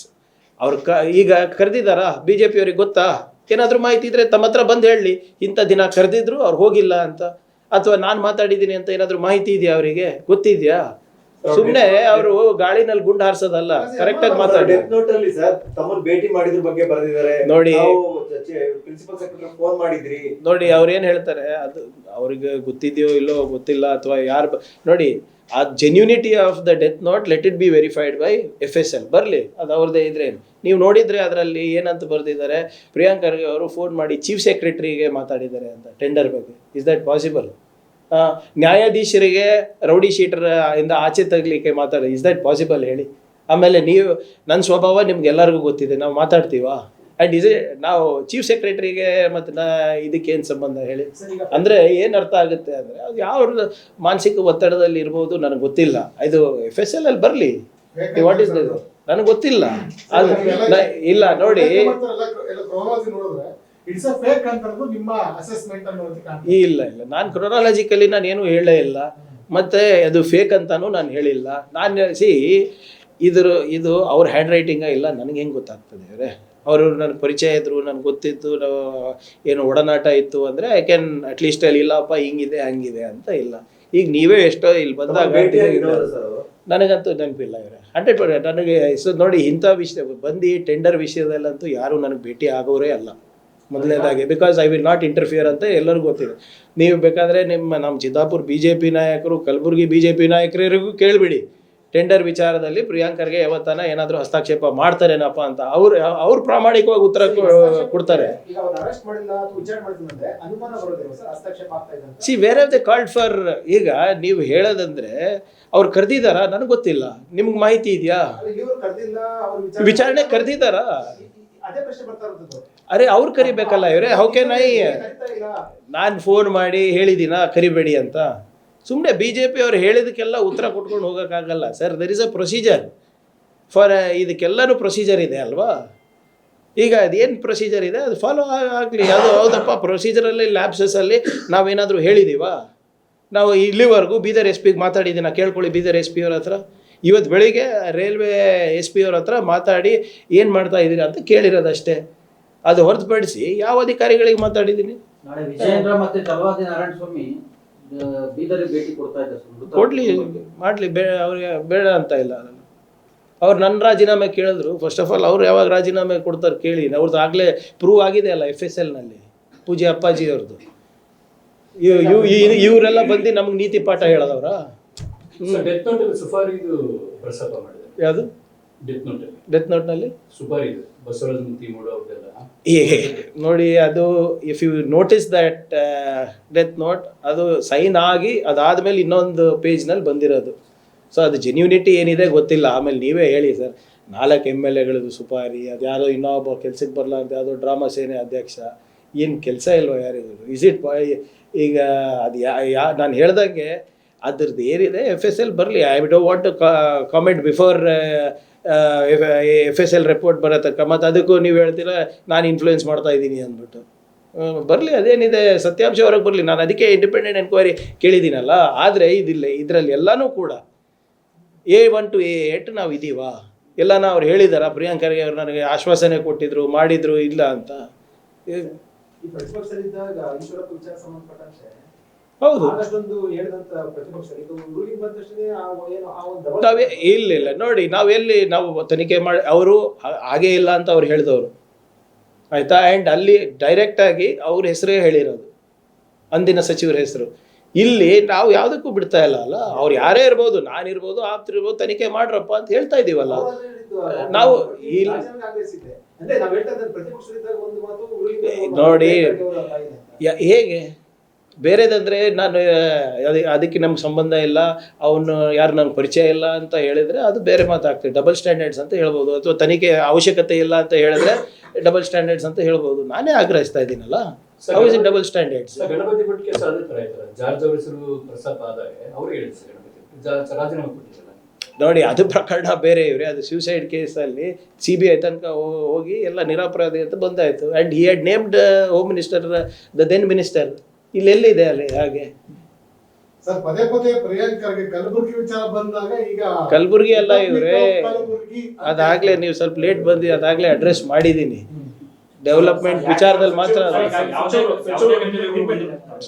[SPEAKER 1] ಅವ್ರು ಈಗ ಕರೆದಿದ್ದಾರಾ BJP ಅವ್ರಿಗೆ ಗೊತ್ತಾ? ಏನಾದರೂ ಮಾಹಿತಿ ಇದ್ರೆ ತಮ್ಮ ಹತ್ರ ಬಂದು ಹೇಳಿ, ಇಂಥ ದಿನ ಕರೆದಿದ್ರು ಅವ್ರು ಹೋಗಿಲ್ಲ ಅಂತ, ಅಥವಾ ನಾನು ಮಾತಾಡಿದ್ದೀನಿ ಅಂತ ಏನಾದರೂ ಮಾಹಿತಿ ಇದೆಯಾ ಅವರಿಗೆ? ಗೊತ್ತಿದೆಯಾ? ಸುಮ್ಮನೆ ಅವರು ಗಾಳಿನಲ್ಲಿ ಗುಂಡು ಹಾರಿಸೋದಲ್ಲ, ಕರೆಕ್ಟಾಗಿ ಮಾತಾಡಿ.
[SPEAKER 3] ಡೆತ್ ನೋಟ್ ಅಲ್ಲಿ ಸರ್ ತಮ್ಮನ್ನು ಭೇಟಿ ಮಾಡಿದ್ರ ಬಗ್ಗೆ ಬರೆದಿದ್ದಾರೆ
[SPEAKER 1] ನೋಡಿ,
[SPEAKER 3] ಪ್ರಿನ್ಸಿಪಲ್ ಸೆಕ್ರೆಟರಿ ಫೋನ್ ಮಾಡಿದ್ರಿ
[SPEAKER 1] ನೋಡಿ ಅವ್ರೇನು ಹೇಳ್ತಾರೆ, ಅದು ಅವ್ರಿಗೆ ಗೊತ್ತಿದೆಯೋ ಇಲ್ಲೋ ಗೊತ್ತಿಲ್ಲ, ಅಥವಾ ಯಾರು ನೋಡಿ, ಆ genuinity of the death note let it be verified by FSL. ಬರಲಿ, ಅದು ಅವ್ರದ್ದೇ ಇದ್ರೆ. ನೀವು ನೋಡಿದರೆ ಅದರಲ್ಲಿ ಏನಂತ ಬರೆದಿದ್ದಾರೆ, ಪ್ರಿಯಾಂಕ್ ಖರ್ಗೆ ಅವರು ಫೋನ್ ಮಾಡಿ ಚೀಫ್ ಸೆಕ್ರೆಟರಿಗೆ ಮಾತಾಡಿದ್ದಾರೆ ಅಂತ ಟೆಂಡರ್ ಬಗ್ಗೆ. Is that possible? ನ್ಯಾಯಾಧೀಶರಿಗೆ ರೌಡಿ ಶೀಟರ್ ಇಂದ ಆಚೆ ತಗಲಿಕ್ಕೆ ಮಾತಾಡಿ, ಇಸ್ ದಟ್ ಪಾಸಿಬಲ್ ಹೇಳಿ? ಆಮೇಲೆ ನೀವು, ನನ್ನ ಸ್ವಭಾವ ನಿಮ್ಗೆ ಎಲ್ಲರಿಗೂ ಗೊತ್ತಿದೆ, ನಾವು ಮಾತಾಡ್ತೀವಾ? ಆ್ಯಂಡ್ ನಾವು ಚೀಫ್ ಸೆಕ್ರೆಟರಿಗೆ ಮತ್ತು ಇದಕ್ಕೇನು ಸಂಬಂಧ ಹೇಳಿ? ಅಂದರೆ ಏನು ಅರ್ಥ ಆಗುತ್ತೆ ಅಂದರೆ, ಅದು ಯಾವ ಮಾನಸಿಕ ಒತ್ತಡದಲ್ಲಿ ಇರ್ಬೋದು ನನಗೆ ಗೊತ್ತಿಲ್ಲ. ಇದು FSL ಅಲ್ಲಿ ಬರಲಿ, ವಾಟ್ ಇಸ್ ದಿಸ್ ನನಗೆ ಗೊತ್ತಿಲ್ಲ. ಅದು ಇಲ್ಲ ನೋಡಿ, ಇಲ್ಲ ನಾನು ಕ್ರೊನಾಲಜಿಕಲಿ ನಾನು ಏನು ಹೇಳೇ ಇಲ್ಲ, ಮತ್ತು ಅದು ಫೇಕ್ ಅಂತಾನು ನಾನು ಹೇಳಿಲ್ಲ. ನಾನು ಇದು ಅವ್ರ ಹ್ಯಾಂಡ್ ರೈಟಿಂಗ ಇಲ್ಲ, ನನಗೆ ಹೆಂಗೆ ಗೊತ್ತಾಗ್ತದೆ? ಅವರೇ ಅವರು ನನಗೆ ಪರಿಚಯ ಇದ್ದರು, ನನಗೆ ಗೊತ್ತಿತ್ತು, ಏನು ಒಡನಾಟ ಇತ್ತು ಅಂದರೆ ಐ ಕ್ಯಾನ್ ಅಟ್ಲೀಸ್ಟ್ ಅಲ್ಲಿ ಇಲ್ಲಪ್ಪ ಹಿಂಗಿದೆ ಹಂಗಿದೆ ಅಂತ ಇಲ್ಲ. ಈಗ ನೀವೇ ಎಷ್ಟೋ ಇಲ್ಲಿ ಬಂದಾಗ ನನಗಂತೂ ನೆನಪಿಲ್ಲ ಇವರೇ 100%. ನನಗೆ ನೋಡಿ, ಇಂಥ ವಿಷಯ ಬಂದು ಟೆಂಡರ್ ವಿಷಯದಲ್ಲಂತೂ ಯಾರೂ ನನಗೆ ಭೇಟಿ ಆಗೋರೇ ಅಲ್ಲ ಮೊದಲನೇದಾಗಿ. Because I will not interfere ಅಂತ ಎಲ್ಲರಿಗೂ ಗೊತ್ತಿದೆ. ನೀವು ಬೇಕಾದರೆ ನಮ್ಮ ಚಿತ್ತಾಪುರ BJP ನಾಯಕರು, ಕಲಬುರಗಿ BJP ನಾಯಕರಿಗೂ ಕೇಳಿಬಿಡಿ, ಟೆಂಡರ್ ವಿಚಾರದಲ್ಲಿ ಪ್ರಿಯಾಂಕ್ ಖರ್ಗೆ ಯಾವತ್ತಾನ ಏನಾದರೂ ಹಸ್ತಕ್ಷೇಪ ಮಾಡ್ತಾರೇನಪ್ಪ ಅಂತ. ಅವ್ರು ಪ್ರಾಮಾಣಿಕವಾಗಿ ಉತ್ತರ ಕೊಡ್ತಾರೆ. C where are they called for. ಈಗ ನೀವು ಹೇಳೋದಂದ್ರೆ ಅವ್ರು ಕರೆದಿದ್ದಾರಾ? ನನಗೆ ಗೊತ್ತಿಲ್ಲ. ನಿಮ್ಗೆ ಮಾಹಿತಿ ಇದೆಯಾ? ವಿಚಾರಣೆ ಕರೆದಿದ್ದಾರಾ? ಅರೆ ಅವ್ರು ಕರಿಬೇಕಲ್ಲ ಇವರೇ. How can I? ನಾನು ಫೋನ್ ಮಾಡಿ ಹೇಳಿದ್ದೀನಾ ಕರಿಬೇಡಿ ಅಂತ? ಸುಮ್ಮನೆ BJP ಅವ್ರು ಹೇಳಿದಕ್ಕೆಲ್ಲ ಉತ್ತರ ಕೊಟ್ಕೊಂಡು ಹೋಗೋಕ್ಕಾಗಲ್ಲ sir. There is a procedure for, ಇದಕ್ಕೆಲ್ಲನೂ ಪ್ರೊಸೀಜರ್ ಇದೆ ಅಲ್ವಾ? ಈಗ ಅದೇನು ಪ್ರೊಸೀಜರ್ ಇದೆ ಅದು ಫಾಲೋ ಆಗಲಿ. ಅದು ಹೌದಪ್ಪ, ಪ್ರೊಸೀಜರಲ್ಲಿ ಲ್ಯಾಬ್ಸಸ್ಸಲ್ಲಿ ನಾವೇನಾದರೂ ಹೇಳಿದ್ದೀವಾ? ನಾವು ಇಲ್ಲಿವರೆಗೂ ಬೀದರ್ SP ಮಾತಾಡಿದ್ದೀನ, ಕೇಳ್ಕೊಳ್ಳಿ ಬೀದರ್ SP ಅವ್ರ ಹತ್ರ. ಇವತ್ತು ಬೆಳಿಗ್ಗೆ ರೈಲ್ವೆ SP ಅವ್ರ ಹತ್ರ ಮಾತಾಡಿ ಏನು ಮಾಡ್ತಾ ಇದ್ದೀರಾ ಅಂತ ಕೇಳಿರೋದಷ್ಟೇ. ಅದು ಹೊರತುಪಡಿಸಿ ಯಾವ ಅಧಿಕಾರಿಗಳಿಗೆ ಮಾತಾಡಿದ್ದೀನಿ?
[SPEAKER 4] ನಾಳೆ ವಿಜಯೇಂದ್ರ ಮತ್ತು ತಲವಾದಿ ನಾರಾಯಣ ಸ್ವಾಮಿ ಬೀದರ್ಗೆ ಭೇಟಿ ಕೊಡ್ತಾ ಇದ್ದಾರೆ.
[SPEAKER 1] ಕೊಡಲಿ, ಮಾಡಲಿ, ಅವ್ರಿಗೆ ಬೇಡ ಅಂತ ಇಲ್ಲ. ಅವ್ರು ನನ್ನ ರಾಜೀನಾಮೆ ಕೇಳಿದ್ರು. ಫಸ್ಟ್ ಆಫ್ ಆಲ್ ಅವ್ರು ಯಾವಾಗ ರಾಜೀನಾಮೆ ಕೊಡ್ತಾರೆ ಕೇಳಿ. ಅವ್ರದ್ದು ಆಗಲೇ ಪ್ರೂವ್ ಆಗಿದೆ ಅಲ್ಲ FSLನಲ್ಲಿ, ಪೂಜ್ಯ ಅಪ್ಪಾಜಿ ಅವ್ರದ್ದು. ಇವರೆಲ್ಲ ಬಂದು ನಮ್ಗೆ ನೀತಿ ಪಾಠ ಹೇಳೋದವ್ರ?
[SPEAKER 5] ಡೆತ್ ನೋಟ್ ಅಲ್ಲಿ ಸುಪಾರಿದು ಪ್ರಸ್ತಾಪ ಮಾಡಿದೆ.
[SPEAKER 1] ಯಾವುದು ಡೆತ್ ನೋಟ್ನಲ್ಲಿ?
[SPEAKER 5] ಸುಪಾರಿ ಬಸವರಾಜ ಮೂರ್ತಿ ಅವ್ರದ್ದೆಲ್ಲ
[SPEAKER 1] ನೋಡಿ, ಅದು if you notice that death note, ಅದು ಸೈನ್ ಆಗಿ ಅದಾದಮೇಲೆ ಇನ್ನೊಂದು ಪೇಜ್ನಲ್ಲಿ ಬಂದಿರೋದು. ಸೊ ಅದು ಜೆನ್ಯೂನಿಟಿ ಏನಿದೆ ಗೊತ್ತಿಲ್ಲ. ಆಮೇಲೆ ನೀವೇ ಹೇಳಿ ಸರ್, 4 MLAಗಳದ್ದು ಸುಪಾರಿ, ಅದು ಯಾವುದೋ ಇನ್ನೊಬ್ಬ ಕೆಲ್ಸಕ್ಕೆ ಬರಲ್ಲ ಅಂತ ಯಾವುದೋ ಡ್ರಾಮಾ ಸೇನೆ ಅಧ್ಯಕ್ಷ, ಏನು ಕೆಲಸ ಇಲ್ವೋ ಯಾರಿಗೂ? Is it? ಈಗ ಅದು ನಾನು ಹೇಳ್ದಂಗೆ ಅದ್ರದ್ದು ಏನಿದೆ FSL ಬರಲಿ. I don't want to comment before FSL report ಬರತ್ತಕ್ಕ. ಮತ್ತು ಅದಕ್ಕೂ ನೀವು ಹೇಳ್ತೀರಾ ನಾನು ಇನ್ಫ್ಲೂಯೆನ್ಸ್ ಮಾಡ್ತಾ ಇದ್ದೀನಿ ಅಂದ್ಬಿಟ್ಟು. ಬರಲಿ, ಅದೇನಿದೆ ಸತ್ಯಾಂಶ ಹೊರಗೆ ಬರಲಿ. ನಾನು ಅದಕ್ಕೆ ಇಂಡಿಪೆಂಡೆಂಟ್ ಎನ್ಕ್ವೈರಿ ಕೇಳಿದ್ದೀನಲ್ಲ. ಆದರೆ ಇದಿಲ್ಲ, ಇದರಲ್ಲಿ ಎಲ್ಲನೂ ಕೂಡ A1 to A8 ನಾವು ಇದ್ದೀವಾ? ಎಲ್ಲನ ಅವ್ರು ಹೇಳಿದಾರ? ಪ್ರಿಯಾಂಕ್ ಖರ್ಗೆ ಅವ್ರು ನನಗೆ ಆಶ್ವಾಸನೆ ಕೊಟ್ಟಿದ್ರು, ಮಾಡಿದ್ರು ಇಲ್ಲ ಅಂತ? ಹೌದು, ನಾವೇ ಇಲ್ಲ ನೋಡಿ, ನಾವು ತನಿಖೆ ಮಾಡಿ ಅವರು ಹಾಗೇ ಇಲ್ಲ ಅಂತ ಅವ್ರು ಹೇಳಿದವರು ಆಯಿತಾ. ಆ್ಯಂಡ್ ಅಲ್ಲಿ ಡೈರೆಕ್ಟಾಗಿ ಅವ್ರ ಹೆಸರೇ ಹೇಳಿರೋದು, ಅಂದಿನ ಸಚಿವರ ಹೆಸರು. ಇಲ್ಲಿ ನಾವು ಯಾವುದಕ್ಕೂ ಬಿಡ್ತಾ ಇಲ್ಲ ಅಲ್ಲ. ಅವ್ರು ಯಾರೇ ಇರ್ಬೋದು, ನಾನಿರ್ಬೋದು, ಆಪ್ತಿರ್ಬೋದು, ತನಿಖೆ ಮಾಡ್ರಪ್ಪ ಅಂತ ಹೇಳ್ತಾ ಇದ್ದೀವಲ್ಲ ನಾವು. ಇಲ್ಲಿ ನೋಡಿ ಹೇಗೆ ಬೇರೆದಂದರೆ, ನಾನು ಅದಕ್ಕೆ ನಮ್ಗೆ ಸಂಬಂಧ ಇಲ್ಲ, ಅವನು ಯಾರು ನನಗೆ ಪರಿಚಯ ಇಲ್ಲ ಅಂತ ಹೇಳಿದರೆ ಅದು ಬೇರೆ ಮಾತಾಗ್ತದೆ. ಡಬಲ್ ಸ್ಟ್ಯಾಂಡರ್ಡ್ಸ್ ಅಂತ ಹೇಳ್ಬೋದು. ಅಥವಾ ತನಿಖೆ ಅವಶ್ಯಕತೆ ಇಲ್ಲ ಅಂತ ಹೇಳಿದ್ರೆ ಡಬಲ್ ಸ್ಟ್ಯಾಂಡರ್ಡ್ಸ್ ಅಂತ ಹೇಳ್ಬೋದು. ನಾನೇ ಆಗ್ರಹಿಸ್ತಾ ಇದ್ದೀನಲ್ಲ, how is it double standards?
[SPEAKER 5] Ganapati Bhat case ಅದೇ ಥರ ಆಯ್ತಲ್ಲ. ಜಾರ್ಜ್ ಅವ್ರ ಹೆಸರು ಪ್ರಸ್ತಾಪ ಆದಾಗ ಅವ್ರು ಹೇಳಿದ್ರು ಗಣಪತಿ ರಾಜೀನಾಮೆ ಕೊಟ್ಟಿದ್ದಲ್ಲ.
[SPEAKER 1] ನೋಡಿ ಅದು ಪ್ರಕರಣ ಬೇರೆ ಇವ್ರೆ, ಅದು ಸೂಸೈಡ್ ಕೇಸಲ್ಲಿ CBI ತನಕ ಹೋಗಿ ಎಲ್ಲ ನಿರಪರಾಧಿ ಅಂತ ಬಂದಾಯಿತು. And he had named home minister, the then minister. ಇಲ್ಲೆಲ್ಲಿದೆ ಅಲ್ಲಿ ಹಾಗೆ?
[SPEAKER 6] ಸರ್ ಪದೇ ಪದೇ ಪ್ರಿಯಾಂಕ್ ಖರ್ಗೆ ಕಲಬುರ್ಗಿ ವಿಚಾರ ಬಂದಾಗ ಈಗ
[SPEAKER 1] ಕಲಬುರ್ಗಿ ಅಲ್ಲ ಇವ್ರೆ,
[SPEAKER 6] ಕಲಬುರ್ಗಿ
[SPEAKER 1] ಅದಾಗಲೇ ನೀವು ಸ್ವಲ್ಪ ಲೇಟ್ ಬಂದು ಅದಾಗಲೇ ಅಡ್ರೆಸ್ ಮಾಡಿದ್ದೀನಿ. ಡೆವಲಪ್ಮೆಂಟ್ ವಿಚಾರದಲ್ಲಿ ಮಾತ್ರ ಅದು.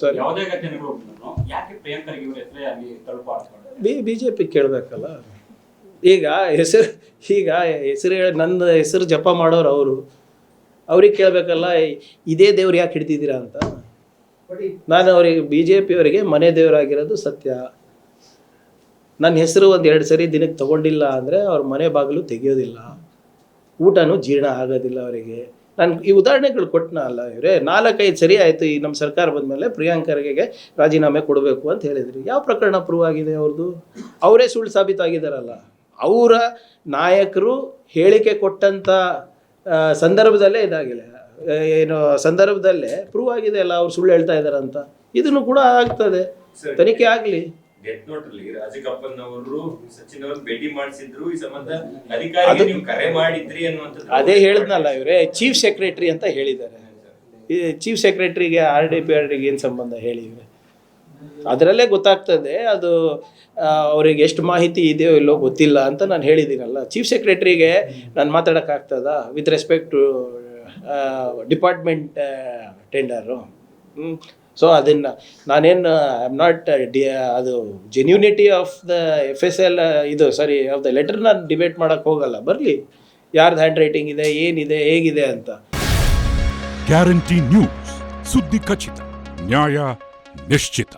[SPEAKER 1] ಸರಿ,
[SPEAKER 7] ಯಾವುದೇ ಘಟನೆಗಳು ಯಾಕೆ ಪ್ರಿಯಾಂಕ್ ಖರ್ಗೆ ಇವ್ರ ಹೆಸರೇ ಅಲ್ಲಿ ತಲುಪಾಡ್ತಾರೆ?
[SPEAKER 1] BJP ಕೇಳಬೇಕಲ್ಲ. ಈಗ ಹೆಸರು ನನ್ನ ಹೆಸರು ಜಪ ಮಾಡೋರು ಅವರು, ಅವ್ರಿಗೆ ಕೇಳಬೇಕಲ್ಲ ಇದೇ ದೇವ್ರು ಯಾಕೆ ಹಿಡ್ತಿದ್ದೀರಾ ಅಂತ. ನಾನು ಅವರಿಗೆ BJP ಅವರಿಗೆ ಮನೆ ದೇವರಾಗಿರೋದು ಸತ್ಯ. ನನ್ನ ಹೆಸರು 1-2 ಸರಿ ದಿನಕ್ಕೆ ತಗೊಂಡಿಲ್ಲ ಅಂದರೆ ಅವ್ರ ಮನೆ ಬಾಗಿಲು ತೆಗೆಯೋದಿಲ್ಲ, ಊಟನೂ ಜೀರ್ಣ ಆಗೋದಿಲ್ಲ ಅವರಿಗೆ. ನಾನು ಈ ಉದಾಹರಣೆಗಳು ಕೊಟ್ಟನ ಅಲ್ಲ ಇವರೇ. 4-5 ಸರಿ ಆಯಿತು ಈ ನಮ್ಮ ಸರ್ಕಾರ ಬಂದಮೇಲೆ ಪ್ರಿಯಾಂಕ್ ಖರ್ಗೆಗೆ ರಾಜೀನಾಮೆ ಕೊಡಬೇಕು ಅಂತ ಹೇಳಿದ್ರಿ. ಯಾವ ಪ್ರಕರಣ ಪ್ರೂವ್ ಆಗಿದೆ ಅವ್ರದ್ದು? ಅವರೇ ಸುಳ್ಳು ಸಾಬೀತಾಗಿದ್ದಾರಲ್ಲ. ಅವರ ನಾಯಕರು ಹೇಳಿಕೆ ಕೊಟ್ಟಂಥ ಸಂದರ್ಭದಲ್ಲೇ ಇದಾಗಿಲ್ಲ, ಏನು ಸಂದರ್ಭದಲ್ಲೇ ಪ್ರೂವ್ ಆಗಿದೆ ಅಲ್ಲ ಅವ್ರು ಸುಳ್ಳು ಹೇಳ್ತಾ ಇದ್ದಾರೆ ಅಂತ. ಇದನ್ನು ಕೂಡ ಆಗ್ತದೆ, ತನಿಖೆ ಆಗಲಿ.
[SPEAKER 8] ಡೆತ್ ನೋಟ್ ಅಲ್ಲಿ ರಾಜಕಪ್ಪನ್ ಅವರು ಸಚಿನ್ ಅವರು ಭೇಟಿ ಮಾಡಿಸಿದ್ರು, ಈ ಸಂಬಂಧ ಅಧಿಕಾರಿಗೆ ನೀವು ಕರೆ ಮಾಡಿದ್ರಿ ಅನ್ನುವಂಥದ್ದು
[SPEAKER 1] ಅದೇ ಹೇಳಿದ್ನಲ್ಲ ಇವರೇ, ಚೀಫ್ ಸೆಕ್ರೆಟರಿ ಅಂತ ಹೇಳಿದ್ದಾರೆ. ಈ ಚೀಫ್ ಸೆಕ್ರೆಟರಿಗೆ RDPRDಗೆ ಏನು ಸಂಬಂಧ ಹೇಳಿವೆ? ಅದರಲ್ಲೇ ಗೊತ್ತಾಗ್ತದೆ ಅದು ಅವರಿಗೆ ಎಷ್ಟು ಮಾಹಿತಿ ಇದೆಯೋ ಇಲ್ಲೋ ಗೊತ್ತಿಲ್ಲ ಅಂತ ನಾನು ಹೇಳಿದ್ದೀನಲ್ಲ. ಚೀಫ್ ಸೆಕ್ರೆಟರಿಗೆ ನಾನು ಮಾತಾಡೋಕ್ಕಾಗ್ತದಾ with respect to department tender? So ಅದನ್ನು ನಾನೇನು ಐ ಆಮ್ ನಾಟ್ ಅದು ಜೆನ್ಯೂನಿಟಿ ಆಫ್ ದ FSL ಇದು ಸಾರಿ ಆಫ್ ದ ಲೆಟರ್ ನಾನು ಡಿಬೇಟ್ ಮಾಡೋಕ್ಕೆ ಹೋಗಲ್ಲ. ಬರಲಿ ಯಾರ್ದು ಹ್ಯಾಂಡ್ ರೈಟಿಂಗ್ ಇದೆ, ಏನಿದೆ, ಹೇಗಿದೆ ಅಂತ.
[SPEAKER 9] ಗ್ಯಾರಂಟಿ ನ್ಯೂಸ್, ಸುದ್ದಿ ಖಚಿತ, ನ್ಯಾಯ ನಿಶ್ಚಿತ.